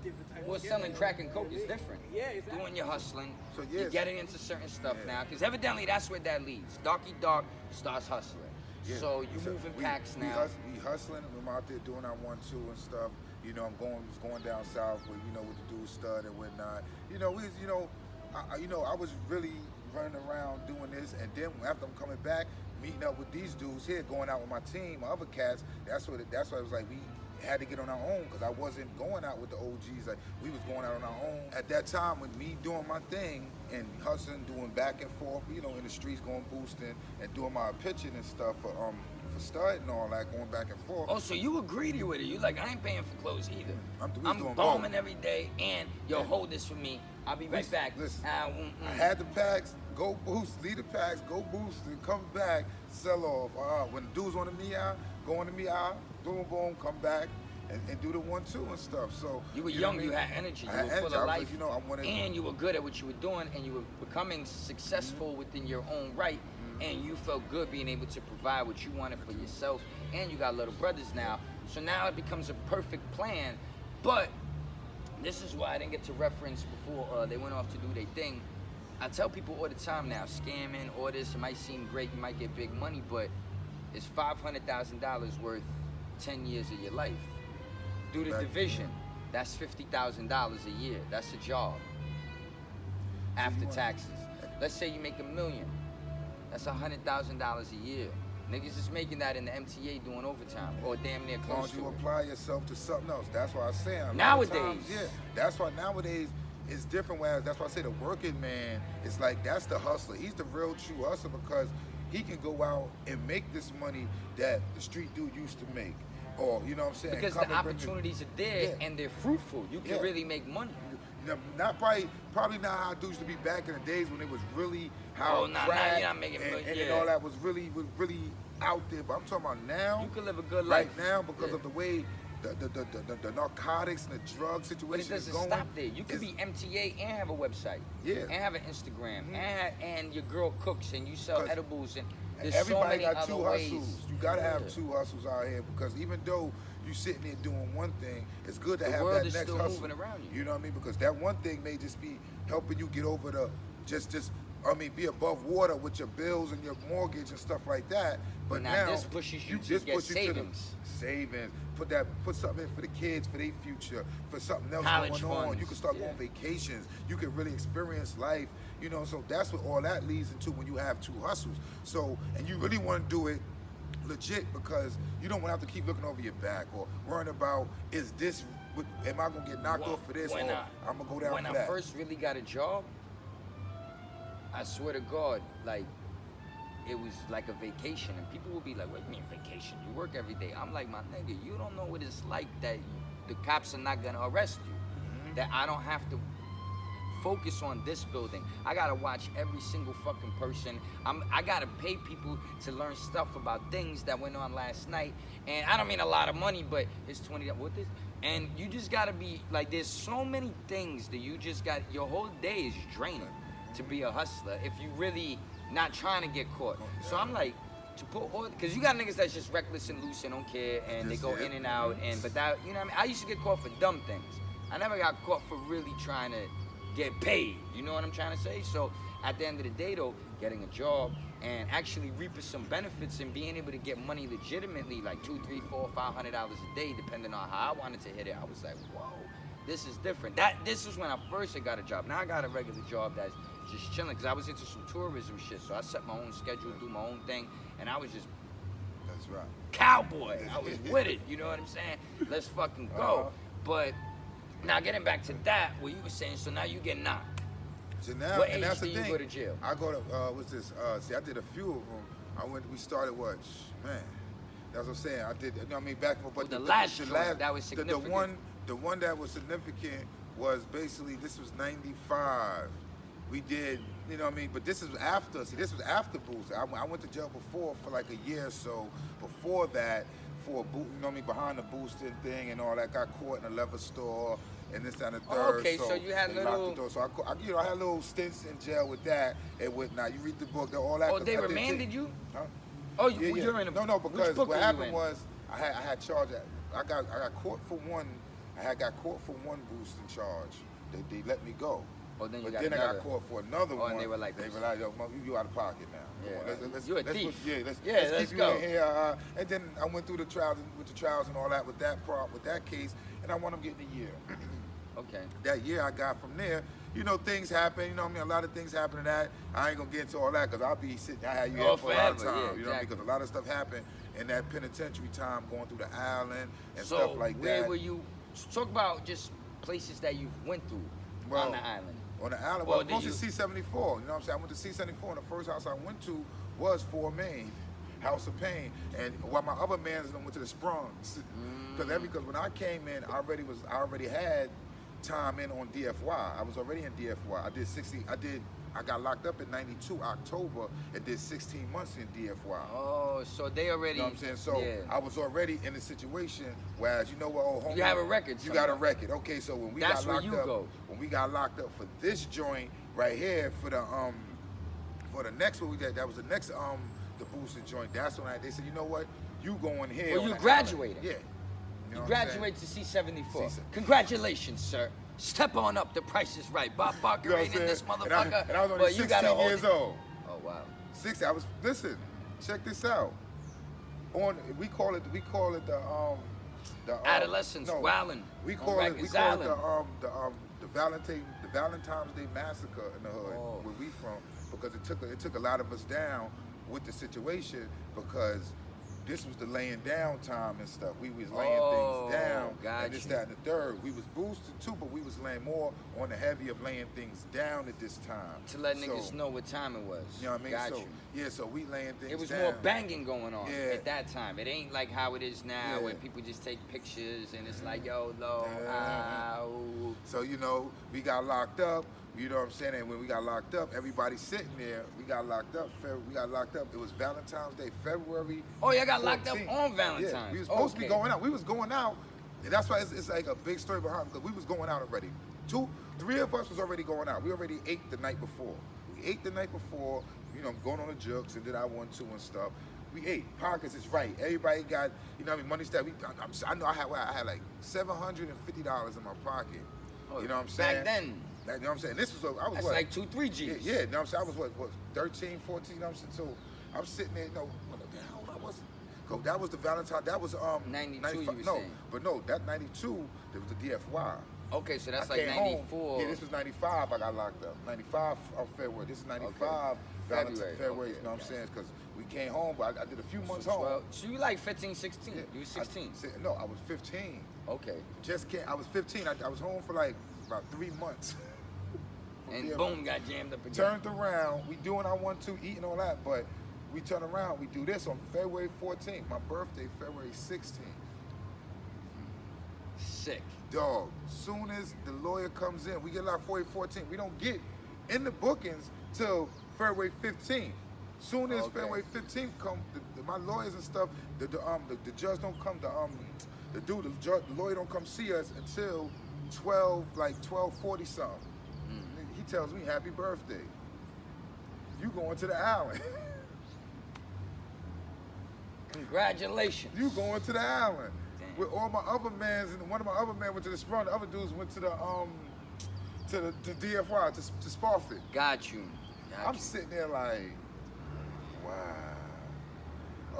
different types well, of selling scammer. crack and coke is different. Yeah, exactly. Doing your hustling, So, you're yes. getting into certain stuff now, because evidently that's where that leads. Darky Dark starts hustling. Yeah. So you moving packs now. We hustling. I'm out there doing our 1-2 and stuff. You know, I'm going down south with with the dude Stud and whatnot. I was really running around doing this, and then after I'm coming back, meeting up with these dudes here, going out with my team, my other cats. That's why it was like we had to get on our own, because I wasn't going out with the OGs. Like, we was going out on our own at that time with me doing my thing and hustling, doing back and forth, in the streets, going boosting and doing my pitching and stuff for Stud and all that, going back and forth. Oh, so you were greedy with it. You like, I ain't paying for clothes either. I'm doing bombing both. every day, and hold this for me. I'll be right back. Listen, I had the packs, go boost, leave the packs, go boost, and come back, sell off. When the dudes wanted me out, go on to me out, boom, come back, and do the 1-2 and stuff. So you were young, you had energy, you were full of life, and you were good at what you were doing, and you were becoming successful within your own right, and you felt good being able to provide what you wanted for yourself, and you got little brothers now. So now it becomes a perfect plan, but this is why I didn't get to reference before they went off to do their thing. I tell people all the time now, scamming, all this, it might seem great, you might get big money, but it's $500,000 worth 10 years of your life. Do the division, that's $50,000 a year. That's a job after taxes. Let's say you make $1 million. That's $100,000 a year. Niggas is making that in the MTA doing overtime, or damn near close to it. You apply yourself to something else. That's why I say nowadays. That's why nowadays it's different. Whereas that's why I say the working man is like, that's the hustler. He's the real true hustler, because he can go out and make this money that the street dude used to make. Or, you know what I'm saying? Because the opportunities are there, and they're fruitful. You can really make money. Not probably not how it used to be back in the days when it was really how now you're not making money. And all that was really out there. But I'm talking about now. You can live a good life. Right now, because of the way the narcotics and the drug situation is going. But it doesn't stop there. You can be MTA and have a website. Yeah. And have an Instagram. And your girl cooks and you sell edibles, and there's everybody so many got two other ways. hustles. You gotta have two hustles out here, because even though you sitting there doing one thing, it's good to have that next hustle. The world is still moving around you. You know what I mean? Because that one thing may just be helping you get over the be above water with your bills and your mortgage and stuff like that. But now this pushes you to get savings. Put something in for the kids, for their future, for something else College going on. funds. You can start going vacations. You can really experience life. So that's what all that leads into when you have two hustles. So, and you really want to do it legit, because you don't want to have to keep looking over your back or worrying about, am I gonna get knocked off for this, or I'm gonna go down for that. When I first really got a job, I swear to God, like, it was like a vacation, and people would be like, what do you mean vacation? You work every day. I'm like, my nigga, you don't know what it's like that the cops are not gonna arrest you, that I don't have to focus on this building. I gotta watch every single fucking person. I gotta pay people to learn stuff about things that went on last night, and I don't mean a lot of money, but it's 20, what this? And you just gotta be, like, there's so many things that you just got, your whole day is draining to be a hustler if you really not trying to get caught. So I'm like, to put all, because you got niggas that's just reckless and loose and don't care, and they go in and out, but that, you know what I mean? I used to get caught for dumb things. I never got caught for really trying to get paid, you know what I'm trying to say? So at the end of the day though, getting a job and actually reaping some benefits and being able to get money legitimately, like $200, $300, $400, $500 a day, depending on how I wanted to hit it, I was like, whoa, this is different. This is when I first got a job. Now I got a regular job that's just chilling, because I was into some tourism shit, so I set my own schedule, do my own thing, and I was just cowboy. I was with it, you know what I'm saying? Let's fucking go. But now getting back to that, what you were saying, so now you get knocked. So now, what and age that's do the you thing. go to jail? I go to I did a few of them. We started man. That's what I'm saying. I did. Back and forth. But the last that was significant. The one that was significant was basically, this was 95. We did, but this is after. See, this was after Boost. I went to jail before for like a year or so. Before that, for behind the boosting thing and all that. Got caught in a leather store and this and the third. Okay, so you had little. So I had little stints in jail with that and whatnot. You read the book, all that. Oh, they remanded you? Huh? Oh, you're in a. No, because what happened was I had charged. I got caught for one. I got caught for one boosting charge. They let me go. Oh, then you but got then I another. got caught for another Oh, one. and they were like, yo, you out of pocket now. Come Yeah. on, let's You a let's thief. let's Let's keep go. you in here. And then I went through the trials and all that with that case, and I wound up getting a year. Okay. That year I got from there, you know, things happen, you know what I mean? A lot of things happen to that. I ain't gonna get into all that because I'll be sitting, I had you here for a lot of forever, time. yeah, You know what I mean? exactly. Because a lot of stuff happened in that penitentiary time, going through the island and So stuff like where that. were you? Talk about just places that you went through Well, on the island. On the island, Or well, did mostly you- C-74, you know what I'm saying? I went to C-74, and the first house I went to was Fort Maine, House of Pain. And while my other mans went to the Sprungs. Because when I came in, I already had time in on DFY. I was already in DFY. I got locked up in 92 October and did 16 months in DFY. Oh, so they already. You know what I'm saying? So yeah. I was already in a situation whereas you know what, oh homie, You have a record You got a somewhere. record. Okay, so when we That's got where locked you up, go. when we got locked up for this joint right here for the next one that was the next the boosted joint. That's when they said, you know what, you going here. Well, on you the graduated. island. Yeah. You know what I'm saying? graduate to C-74. C- Congratulations, sir. Step on up. The price is right. Bob Barker You know what ain't I'm in this saying? motherfucker. And I was only but you gotta 16 hold years it. old. Oh wow. Listen, check this out. We call it the Adolescence, wildin'. We on call it Rikers Island. the Valentine's Day massacre in the hood where we from, because it took a lot of us down with the situation, because this was the laying down time and stuff. We was laying things down, and this, that, and the third. We was boosted too, but we was laying more on the heavy of laying things down at this time. To let niggas know what time it was. You know what I mean? Got So you. yeah, so we laying things down. It was more banging going on Yeah. at that time. It ain't like how it is now, Yeah. where people just take pictures and it's like, yo, low, Yeah. ow. So, you know, we got locked up, you know what I'm saying? And when we got locked up, everybody sitting there, we got locked up. It was Valentine's Day, February. Oh, y'all got locked up 14th. on Valentine's. Yeah, we was supposed to be Okay. going out. We was going out, and that's why it's like a big story behind it, because we was going out already. 3 of us was already going out. We already ate the night before. We ate the night before, you know, going on the jokes and did our 1-2 and stuff. We ate. Pockets is right. Everybody got, you know what I mean, money stack. I know I had like $750 in my pocket. Oh, you know what I'm saying? Back then. You know what I'm saying? This was, I was That's what? like 2-3 G's. Yeah, you know what I'm saying? I was what 13, 14, you know what I'm saying? So I'm sitting there, no, what the hell I was? That was the Valentine, that was 92 95, you were no, saying. but no, that 92, there was the DFY. Okay, so that's I like came 94. home. Yeah, this was 95, I got locked up. 95 of February, this is 95, February, February, okay, you know what I'm okay. saying? Because we came home, but I did a few months home. Well, so you like 15, 16. Yeah, You was 16. No, I was 15. Okay. I was 15, I was home for like about 3 months. And Yeah. boom, got jammed up again. Turned around, we doing our 1-2, eating all that, but we turn around, we do this on February 14th. My birthday, February 16th. Sick. Dog, soon as the lawyer comes in, we get like February 14th. We don't get in the bookings till February 15th. Soon as Okay. February 15th come, my lawyers and stuff, the judge don't come, the lawyer don't come see us until 12:40 something. He tells me happy birthday. You going to the island. Congratulations. You going to the island. Damn. With all my other mans, and one of my other men went to the Sprung, the other dudes went to the DFY, to Spofford. Got you. I'm sitting there like, wow.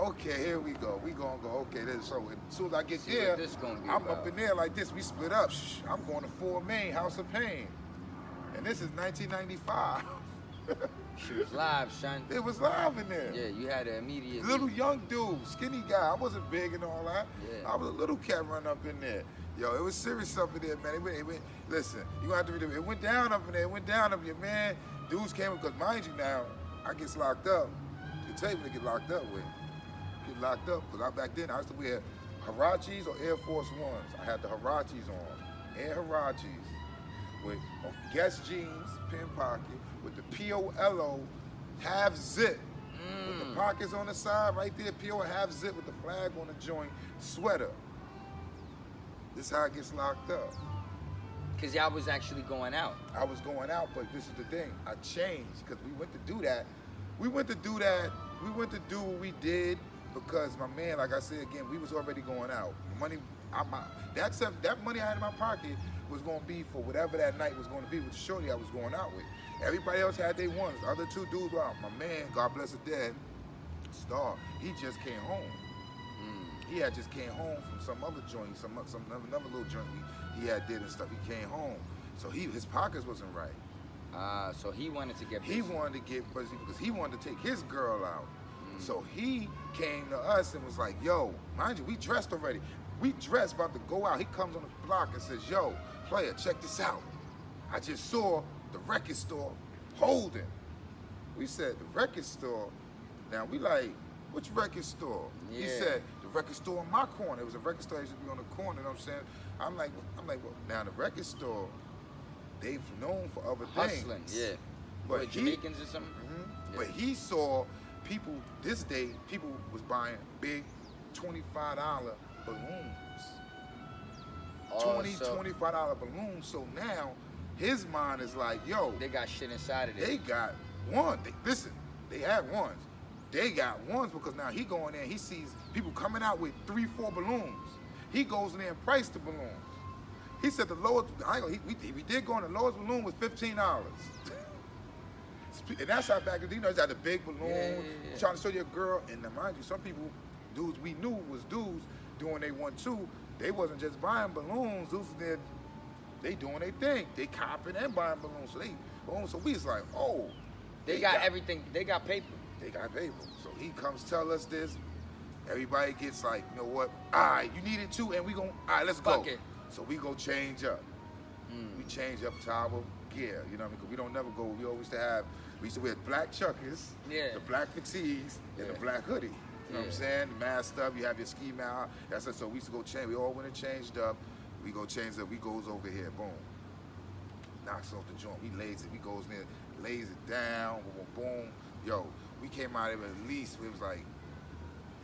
Okay, here we go. We gonna go. Okay, so as soon as I get See what there, this gonna be I'm about. up in there like this. We split up. I'm going to Fort Maine, House of Pain, and this is 1995. She was live, son. It was live in there. Yeah, you had an immediate. Little young dude, skinny guy. I wasn't big and all that. Yeah. I was a little cat running up in there. Yo, it was serious up in there, man. It went, listen, you gonna have to read it. It went down up in there. It went down up here, man. Dudes came, because mind you now, I get locked up. You tell me to get locked up with. Get locked up, because back then I used to wear Huaraches or Air Force Ones. I had the Huaraches on. Air Huaraches. With Guess jeans, pin pocket, with the P-O-L-O half zip. With the pockets on the side right there, P-O half zip with the flag on the joint, sweater. This is how it gets locked up. Because y'all was actually going out. I was going out, but this is the thing. I changed, because we went to do that. We went to do what we did because my man, like I said again, we was already going out. Money, that money I had in my pocket was going to be for whatever that night was going to be with the shorty I was going out with. Everybody else had their ones. The other two dudes were out. My man, God bless his dad, Star, he just came home. He had just came home from some other joint, another little joint he had did and stuff. He came home, so his pockets wasn't right. So he wanted to get busy. He wanted to get busy because he wanted to take his girl out. So he came to us and was like, yo, mind you, we dressed already. We dressed, about to go out. He comes on the block and says, yo, player, check this out. I just saw the record store holding. We said, the record store? Now we like, which record store? Yeah. He said, the record store on my corner. It was a record store that used to be on the corner, you know what I'm saying? I'm like, well, now the record store, they've known for other Hustling, things. yeah. But What, Jamaicans or something? Yeah. But he saw people, this day, people was buying big $25 balloons. $25 balloons. So now his mind is like, yo, They got shit inside of it. they got one. Listen, they had ones. They got ones because now he going in, he sees people coming out with 3, 4 balloons. He goes in there and priced the balloons. He said the lowest, we did go on, the lowest balloon was $15. And that's how back, you know, it's got the big balloon, Yeah. trying to show your girl. And mind you, some people, dudes we knew was dudes doing they one too. They wasn't just buying balloons, dudes they doing their thing. They copping and buying balloons. So we was like, oh. They got everything. They got paper. They got paper. So he comes tell us this. Everybody gets like, you know what? All right, you need it too, and we gon' all right, let's Fuck go. it. So we go change up. We change up to our gear, you know what I mean? 'Cause we don't never go. We always we used to wear black chuckers, Yeah. the black fatigues, and the black hoodie. You know what I'm saying? Masked up, you have your ski mount. That's it. So we used to go change. We all went and changed up. We go change up. We goes over here. Boom. Knocks off the joint. We lays it. We goes there, lays it down. Boom, boom, boom. Yo, we came out of it at least. It was like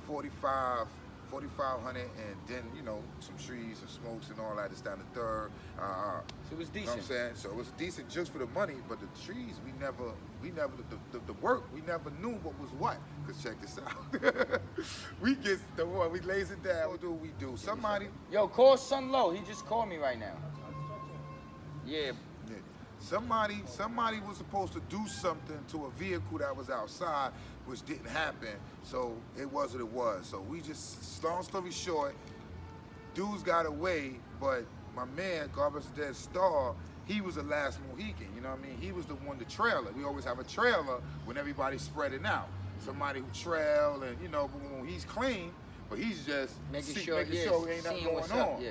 4,500, and then, you know, some trees, some smokes and all that. It's down the third. So it was You know what I'm decent. saying? So it was decent just for the money, but the trees, we never, the work, we never knew what was what. Cause check this out. we lays it down. What do we do? Somebody, Yo, call Sun Low. He just called me right now. Yeah. somebody was supposed to do something to a vehicle that was outside, which didn't happen. So it was what it was. So we just, long story short, dudes got away, but my man, God bless his dead Star, he was the last Mohican, you know what I mean? He was the one, the trailer. We always have a trailer when everybody's spreading out. Somebody who trail and, you know, he's clean, but he's just Making sure ain't nothing seeing going what's on. up, yeah.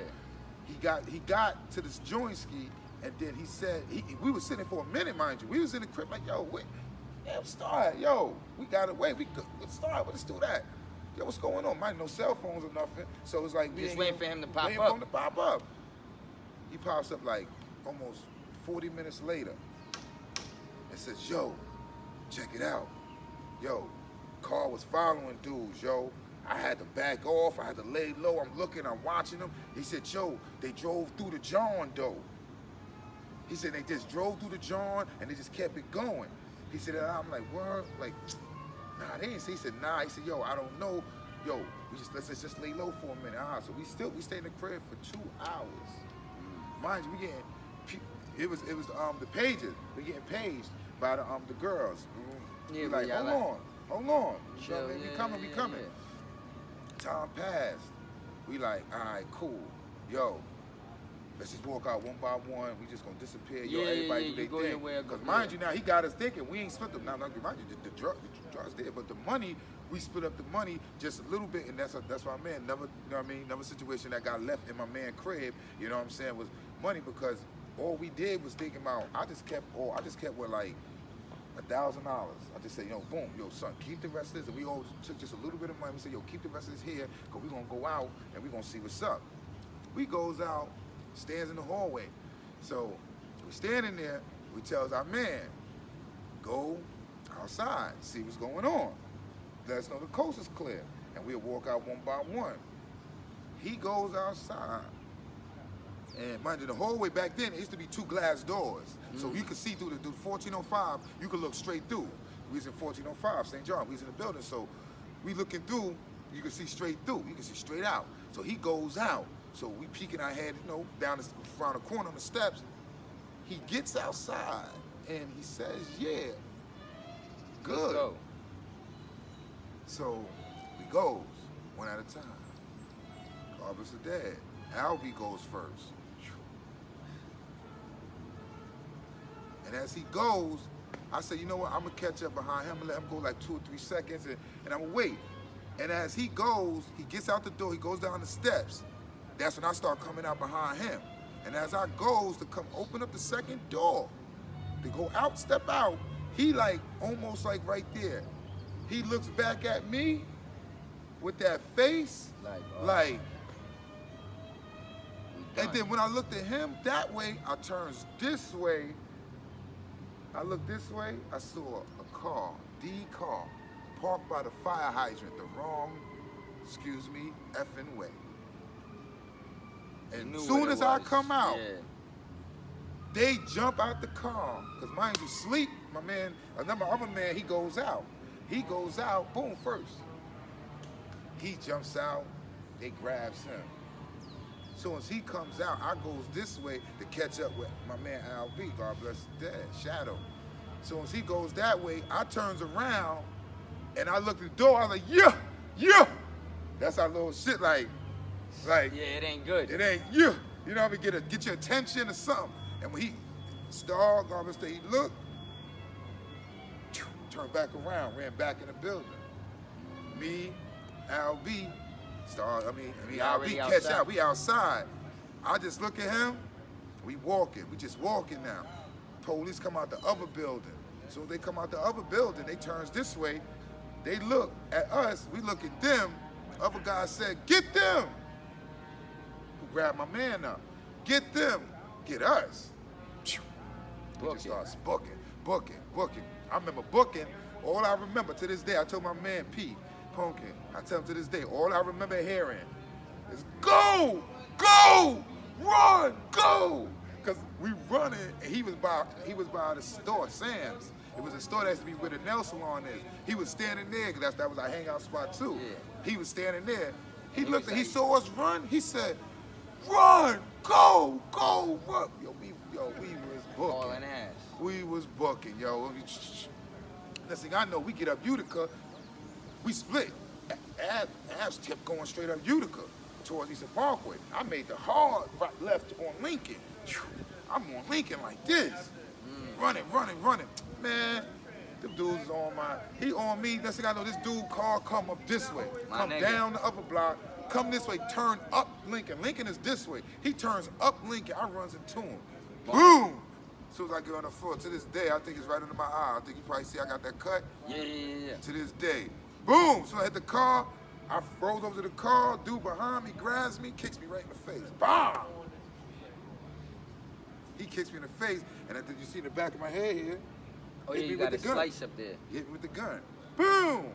He got to this joint ski, and then he said, we was sitting for a minute, mind you. We was in the crib like, yo, wait, damn, Star, yo, we got away. Let's start, let's do that. Yo, what's going on? Mind, no cell phones or nothing. So it's like, Just waiting for him to pop waiting for him to pop up. He pops up like almost 40 minutes later and says, yo, check it out. Yo, car was following dudes, yo. I had to back off, I had to lay low, I'm looking, I'm watching them. He said, yo, they drove through the John though. He said they just drove through the John and they just kept it going. He said, I'm like, what? Like, nah, they didn't say. He said, nah. He said, yo, I don't know. Yo, let's just lay low for a minute. So we stayed in the crib for 2 hours. Mind you, we getting, it was the pages. We getting paged by the girls. Yeah, we like, hold on. You know what I mean? We coming. Time passed. We like, all right, cool. Yo, let's just walk out one by one. We just gonna disappear. Yo, everybody do their thing. Because mind you, now he got us thinking we ain't split them. Now, mind you, the drugs there, but the money, we split up the money just a little bit, and that's why my man never, you know what I mean, never situation that got left in my man crib, you know what I'm saying, was money, because all we did was thinking about, I just kept with like $1,000. I just said, yo, boom, yo, son, keep the rest of this. And we all took just a little bit of money. We said, yo, keep the rest of this here, because we're going to go out and we're going to see what's up. We goes out, stands in the hallway. So we standing there, we tells our man, go outside, see what's going on. Let us know the coast is clear. And we'll walk out one by one. He goes outside. And mind you, the hallway back then, it used to be 2 glass doors. So you could see through the 1405, you could look straight through. We was in 1405, St. John, we was in the building. So we looking through, you can see straight through. You can see straight out. So he goes out. So we peeking our head, you know, down around the corner on the steps. He gets outside and he says, yeah, good. Let's go. So we goes one at a time. Garbus are dead. Albie goes first. And as he goes, I said, you know what, I'm gonna catch up behind him and let him go like 2 or 3 seconds and I'm gonna wait. And as he goes, he gets out the door, he goes down the steps. That's when I start coming out behind him. And as I goes to come open up the second door, to go out, step out, he like, almost like right there. He looks back at me with that face, like, and then when I looked at him that way, I turns this way. I looked this way, I saw a car, car, parked by the fire hydrant, the wrong, excuse me, effing way. And as soon as I come out, they jump out the car. Because mind you, sleep, my man, another other man, he goes out. He goes out, boom, first. He jumps out, they grabs him. So as he comes out, I goes this way to catch up with my man Al B, God bless his dad, Shadow. So as he goes that way, I turns around and I look at the door, I was like, yeah. That's our little shit, like, yeah, it ain't good. It ain't you. You know what I mean? Get your attention or something. And when he started, God bless the, he looked, turned back around, ran back in the building. Me, Al B, Al B catch out. We outside. I just look at him. We walking. We just walking now. Police come out the other building. So they come out the other building. They turns this way. They look at us. We look at them. The other guy said, "Get them." Who grabbed my man up? Get them. Get us. We just starts booking. I remember booking. All I remember to this day, I told my man P. Pumpkin, I tell him to this day, all I remember hearing is go, run, go. Cause we running and he was by the store, Sam's. It was a store that used to be where the nail salon is. He was standing there, cause that was our hangout spot too. Yeah. He was standing there. He looked, he saw us run. He said, "Run, go, run." Yo, we was booking. Hauling ass. We was booking, yo. Next thing I know, we get up Utica. We split. Abs kept going straight up Utica towards Eastern Parkway. I made the hard right left on Lincoln. I'm on Lincoln like this. Running. Man, them dudes on he on me. Next thing I know, this dude car come up this way. Come down the upper block, come this way, turn up Lincoln. Lincoln is this way. He turns up Lincoln, I runs into him. Boom! As soon as I get on the floor, to this day, I think it's right under my eye. I think you probably see I got that cut. Yeah. To this day. Boom! So I hit the car, I froze over to the car, dude behind me grabs me, kicks me right in the face. Bomb! He kicks me in the face, and then you see the back of my head here. Oh yeah, you got a slice up there. Hit me with the gun. Boom!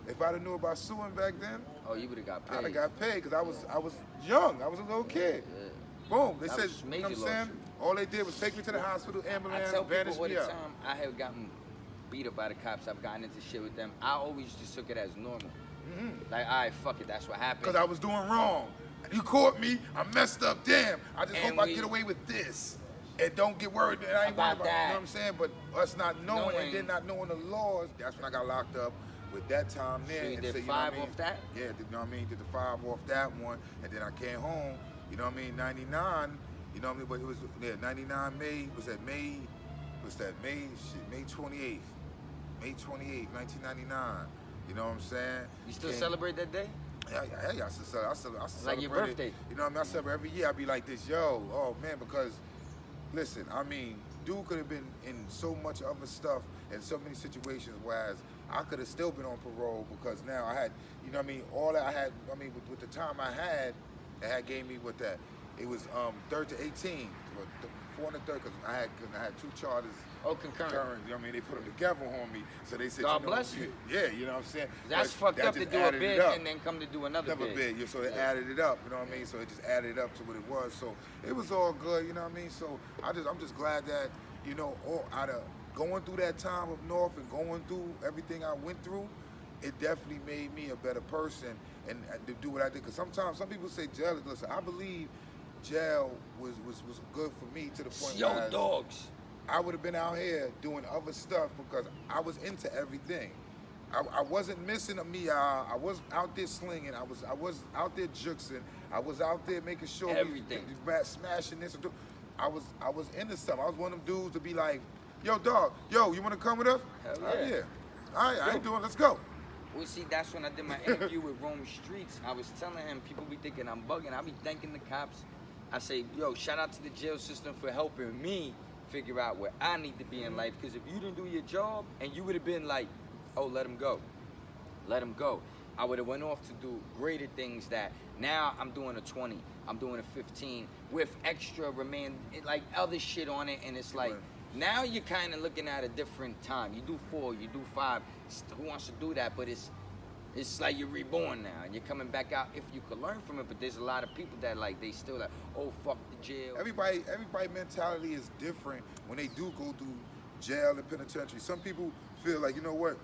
If I'd have knew about suing back then, oh, you would have got paid. I'd have got paid, because I was young. I was a little kid. Yeah. Boom! They That said, was you know what I'm major saying? All they did was take me to the hospital, ambulance, I tell people bandage all me the up. time, I have gotten beat up by the cops. I've gotten into shit with them. I always just took it as normal. Like, all right, fuck it, that's what happened. Because I was doing wrong. You caught me, I messed up, damn. I just And hope I get away with this. And don't get worried that I ain't worried about it, you know what I'm saying? But us not knowing and then not knowing the laws, that's when I got locked up with that time there. So you and did say, 5 off that? Yeah, you know what I mean? Did the 5 off that one. And then I came home, you know what I mean? 99, you know what I mean? But it was, 99 May, was that May? May 28th. May 28th, 1999. You know what I'm saying? You still celebrate that day? Yeah, I celebrate Like your birthday. You know what I mean? I celebrate every year. I be like this, oh man, because listen, I mean, dude could have been in so much other stuff and so many situations, whereas I could have still been on parole because now I had, you know what I mean, all that I had, I mean, with the time I had, it had gave me with that. It was 3rd to 18, 4 and 3rd, because I had 2 charges. Oh, concurrent. You know what I mean? They put them together on me. So they said, God you know, bless you. Yeah, you know what I'm saying? That's but fucked up to just do a added bid it up. and then come to do another bid. So it added it up, you know what I mean? So it just added it up to what it was. So it was all good, you know what I mean? So I'm just glad that, you know, out of going through that time up north and going through everything I went through, it definitely made me a better person and to do what I did. Because sometimes some people say jail. Listen, I believe jail was good for me to the point Yo, where dogs. I would have been out here doing other stuff because I was into everything. I wasn't missing a meow. I was out there slinging. I was out there juxing. I was out there making sure Everything. we smashing this. I was into something. I was one of them dudes to be like, yo, dog, yo, you want to come with us? Hell Oh, yeah. All right, I ain't doing. Let's go. Well, see, that's when I did my interview with Rome Streets. I was telling him, people be thinking I'm bugging. I be thanking the cops. I say, yo, shout out to the jail system for helping me figure out where I need to be in life. Because if you didn't do your job and you would have been like, oh, let him go. Let him go. I would have went off to do greater things that now I'm doing a 20. I'm doing a 15 with extra like other shit on it. And it's like, now you're kind of looking at a different time. You do 4, you do 5. Who wants to do that? But it's like you're reborn now, and you're coming back out if you could learn from it. But there's a lot of people that like they still like, oh fuck the jail. Everybody mentality is different when they do go through jail and penitentiary. Some people feel like, you know what?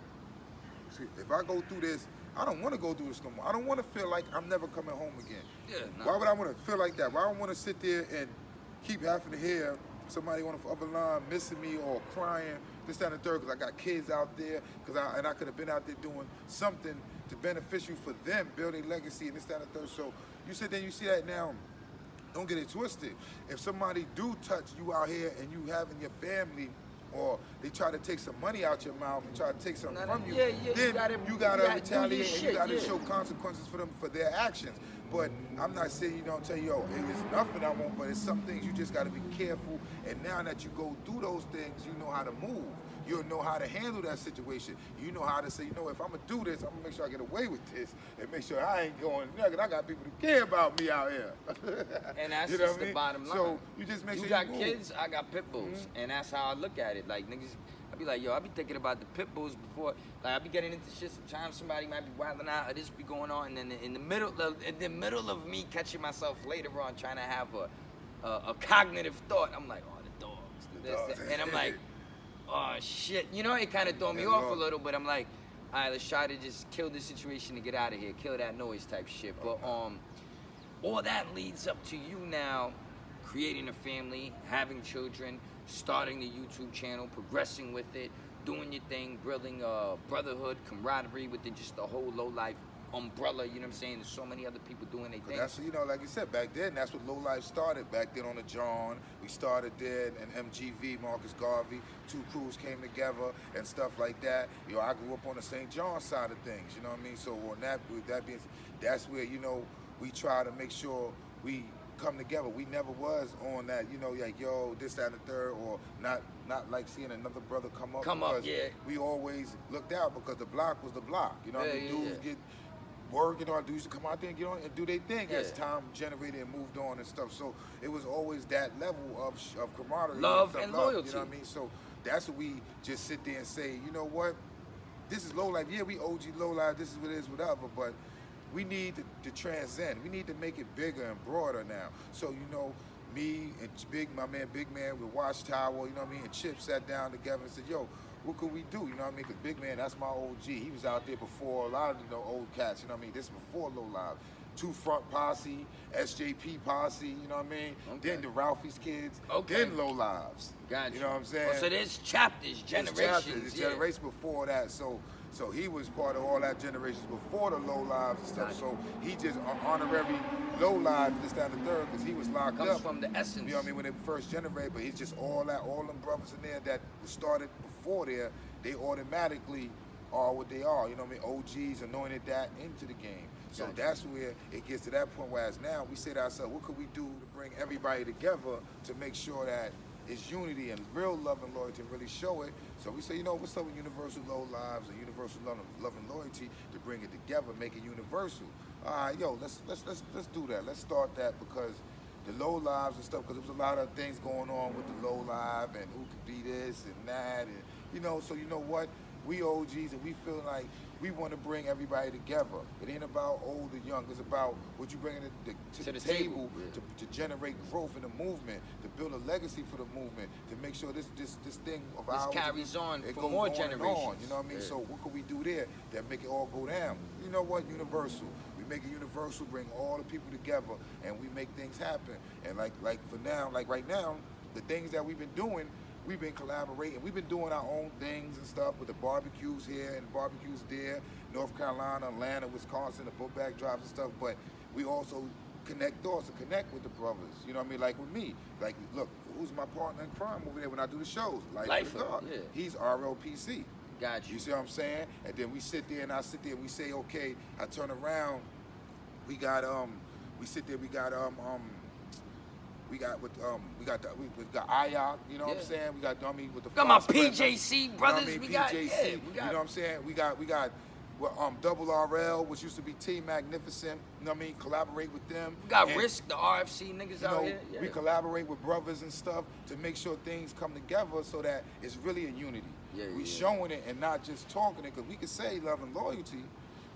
See, if I go through this, I don't want to go through this no more. I don't want to feel like I'm never coming home again. Yeah, nah. Why would I want to feel like that? Why would I want to sit there and keep having to hear somebody on the other line missing me or crying, this, that, and the third, because I got kids out there, and I could have been out there doing something to beneficial for them, building legacy and this, that, and the third. So you sit there and you see that now. Don't get it twisted. If somebody do touch you out here and you having your family, or they try to take some money out your mouth and try to take something from you, then you gotta retaliate and you gotta show consequences for them for their actions. But I'm not saying you don't tell you, yo, it's nothing I want, but it's some things you just gotta be careful. And now that you go through those things, you know how to move. You'll know how to handle that situation. You know how to say, you know, if I'm gonna do this, I'm gonna make sure I get away with this and make sure I ain't going there, 'cause I got people that care about me out here. And that's you know just the what I mean? bottom line. So you just make you sure got you move. kids, I got pit bulls, and that's how I look at it. Like niggas, I be like, yo, I be thinking about the pit bulls before. Like I be getting into shit. Sometimes somebody might be wilding out, or this be going on, and then in the middle of me catching myself later on trying to have a cognitive thought, I'm like, oh, the dogs, do this, and I'm like, oh shit, you know, it kind of throw me off a little, but I'm like, all right, let's try to just kill this situation to get out of here, kill that noise type shit. But all that leads up to you now creating a family, having children, starting the YouTube channel, progressing with it, doing your thing, building brotherhood, camaraderie within just the whole low life umbrella, you know what I'm saying? There's so many other people doing their thing. That's, you know, like you said, back then, that's what Low Life started. Back then on the John, we started there, and MGV, Marcus Garvey, 2 crews came together and stuff like that. You know, I grew up on the St. John side of things, you know what I mean? So on that, with that being, that's where, you know, we try to make sure we come together. We never was on that, you know, like, yo, this, that, and the third, or not like seeing another brother come up, yeah. We always looked out because the block was the block, you know what I mean? Dudes get working on, dudes to come out there and get on and do their thing as time generated and moved on and stuff. So it was always that level of camaraderie, love and loyalty. You know what I mean? So that's what we just sit there and say, you know what? This is Low Life. Yeah, we OG Low Life. This is what it is, whatever. But we need to transcend. We need to make it bigger and broader now. So, you know, me and my man Big Man with Watchtower, you know what I mean? And Chip sat down together and said, yo, what could we do? You know what I mean? Because Big Man, that's my OG. He was out there before a lot of, you know, old cats, you know what I mean? This is before Low Live. 2 Front Posse, SJP Posse, you know what I mean? Okay. Then the Ralphies kids, Okay. then Low Lives. Gotcha. You know what I'm saying? Oh, so there's chapters, generations. It's generations before that. So he was part of all that generations before the Low Lives and stuff. So he just honorary Low Lives, this, that, and the third, because he was locked Comes up. from the essence. You know what I mean? When they first generated, but he's just all them brothers in there that started before there, they automatically are what they are. You know what I mean? OGs anointed that into the game. So that's where it gets to that point, whereas now we say to ourselves, what could we do to bring everybody together to make sure that it's unity and real love and loyalty and really show it. So we say, you know, what's up with universal low lives and universal love and loyalty to bring it together, make it universal. All right, yo, let's do that. Let's start that, because the low lives and stuff, because there was a lot of things going on with the low live and who could be this and that, and you know. So you know what? We OGs and we feel like we want to bring everybody together. It ain't about old or young. It's about what you bring to the table to generate growth in the movement, to build a legacy for the movement, to make sure this thing of ours carries on it for goes more on generations. and on, you know what I mean? So what can we do there that make it all go down? You know what? Universal. We make it universal, bring all the people together, and we make things happen. And like for now, like right now, the things that we've been doing, we've been collaborating. We've been doing our own things and stuff with the barbecues here and the barbecues there, North Carolina, Atlanta, Wisconsin, the book bag drives and stuff. But we also connect doors to connect with the brothers. You know what I mean? Like with me. Like, look, who's my partner in crime over there when I do the shows? Life for the God. Yeah. He's RLPC. Got you. You see what I'm saying? And then we sit there and I sit there and we say, okay, I turn around, we got we sit there, we got IOC, you know what I'm saying? We got with the got my Phosphorus, PJC brothers, you know what I mean? we got, PJC, yeah, we got, you know what I'm saying? We got Double RL, which used to be Team Magnificent, you know what I mean? Collaborate with them. we got and, Risk, the RFC niggas out here. Yeah. We collaborate with brothers and stuff to make sure things come together so that it's really a unity. We showing it and not just talking it, because we can say love and loyalty,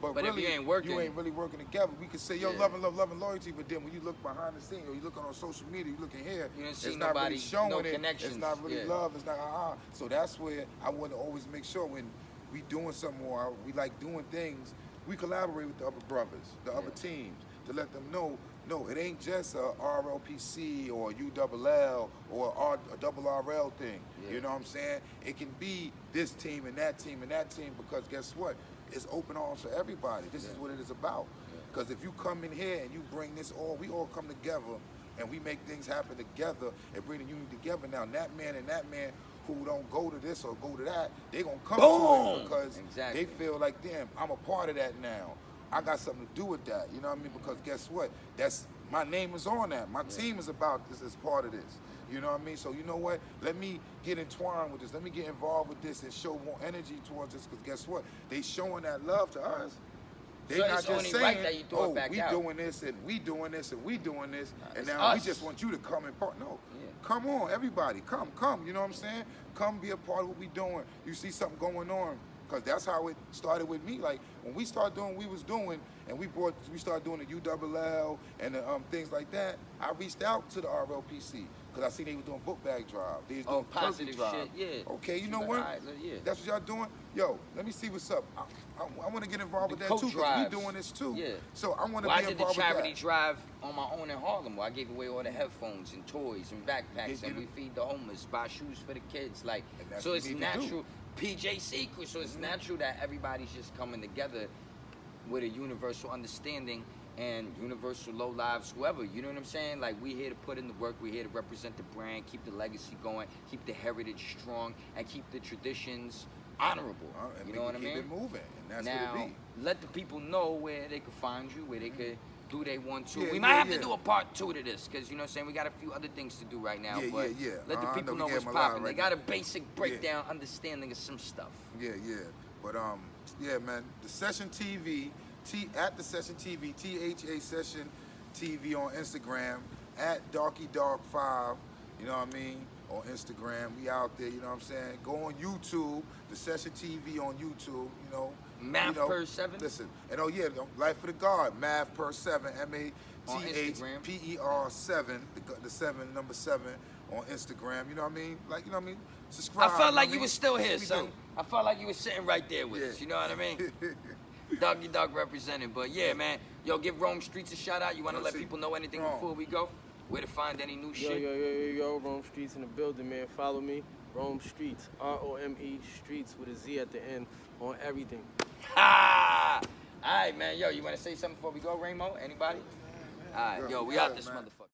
but really, if you ain't working, really working together. We can say, yo, love and loyalty, but then when you look behind the scene, or you look on social media, you looking here, it's not really showing no it. connections. It's not really love. It's not So that's where I want to always make sure when we doing something more, we like doing things, we collaborate with the other brothers, the other teams, to let them know, no, it ain't just a RLPC or ULL or a double RL thing. You know what I'm saying? It can be this team and that team and that team, because guess what? It's open arms for everybody. This is what it is about. Because if you come in here and you bring this we all come together and we make things happen together and bring the unity together. Now that man who don't go to this or go to that, they gonna come to it because they feel like, damn, I'm a part of that now. I got something to do with that, you know what I mean? Because guess what? My name is on that. My team is about this, as part of this. You know what I mean? So you know what? Let me get entwined with this. Let me get involved with this and show more energy towards this, because guess what? They showing that love to us. They so not it's just only saying, right that you throw it back we out. doing this and we doing this and we doing this, and now us. we just want you to come and part. No, come on, everybody, come. You know what I'm saying? Come be a part of what we doing. You see something going on, because that's how it started with me. Like when we started doing what we was doing, and we started doing the ULL and the, things like that, I reached out to the RLPC. Because I seen they were doing book bag drive. They was doing positive drive. shit, Okay, you know what? Right, that's what y'all doing? Yo, let me see what's up. I want to get involved with that too, because we doing this too. So I want to be involved with that. I did the charity drive on my own in Harlem, where I gave away all the headphones and toys and backpacks, and we feed the homeless, buy shoes for the kids. Like, so it's natural. PJ Secret, so it's natural that everybody's just coming together with a universal understanding and universal low lives, whoever, you know what I'm saying? Like, we here to put in the work, we're here to represent the brand, keep the legacy going, keep the heritage strong, and keep the traditions honorable. You know what I mean? Keep it moving, and that's now, what it be. Let the people know where they can find you, where they could do they want to. We might have to do a part 2 to this, because, you know what I'm saying, we got a few other things to do right now, but let the people know what's popping. They got a basic breakdown, understanding of some stuff. But yeah, man, the Session TV, at the Session TV, THA Session TV on Instagram, at DarkyDark5, you know what I mean, on Instagram. We out there, you know what I'm saying. Go on YouTube, the Session TV on YouTube, you know. Math per 7. Listen, and Life for the God, Math per 7, MATHPER 7, the 7, number 7 on Instagram. You know what I mean? Like, you know what I mean? Subscribe. I felt like you was still here, son. I felt like you was sitting right there with us. You know what I mean? Doggy Dog representing, but yeah, man. Yo, give Rome Streets a shout out. You want to let people know anything before we go? Where to find any new shit? Yo, Rome Streets in the building, man. Follow me, Rome Streets, ROME Streets with a Z at the end on everything. Ha! All right, man. Yo, you want to say something before we go, Ramo? Anybody? All right, yo, we out this motherfucker.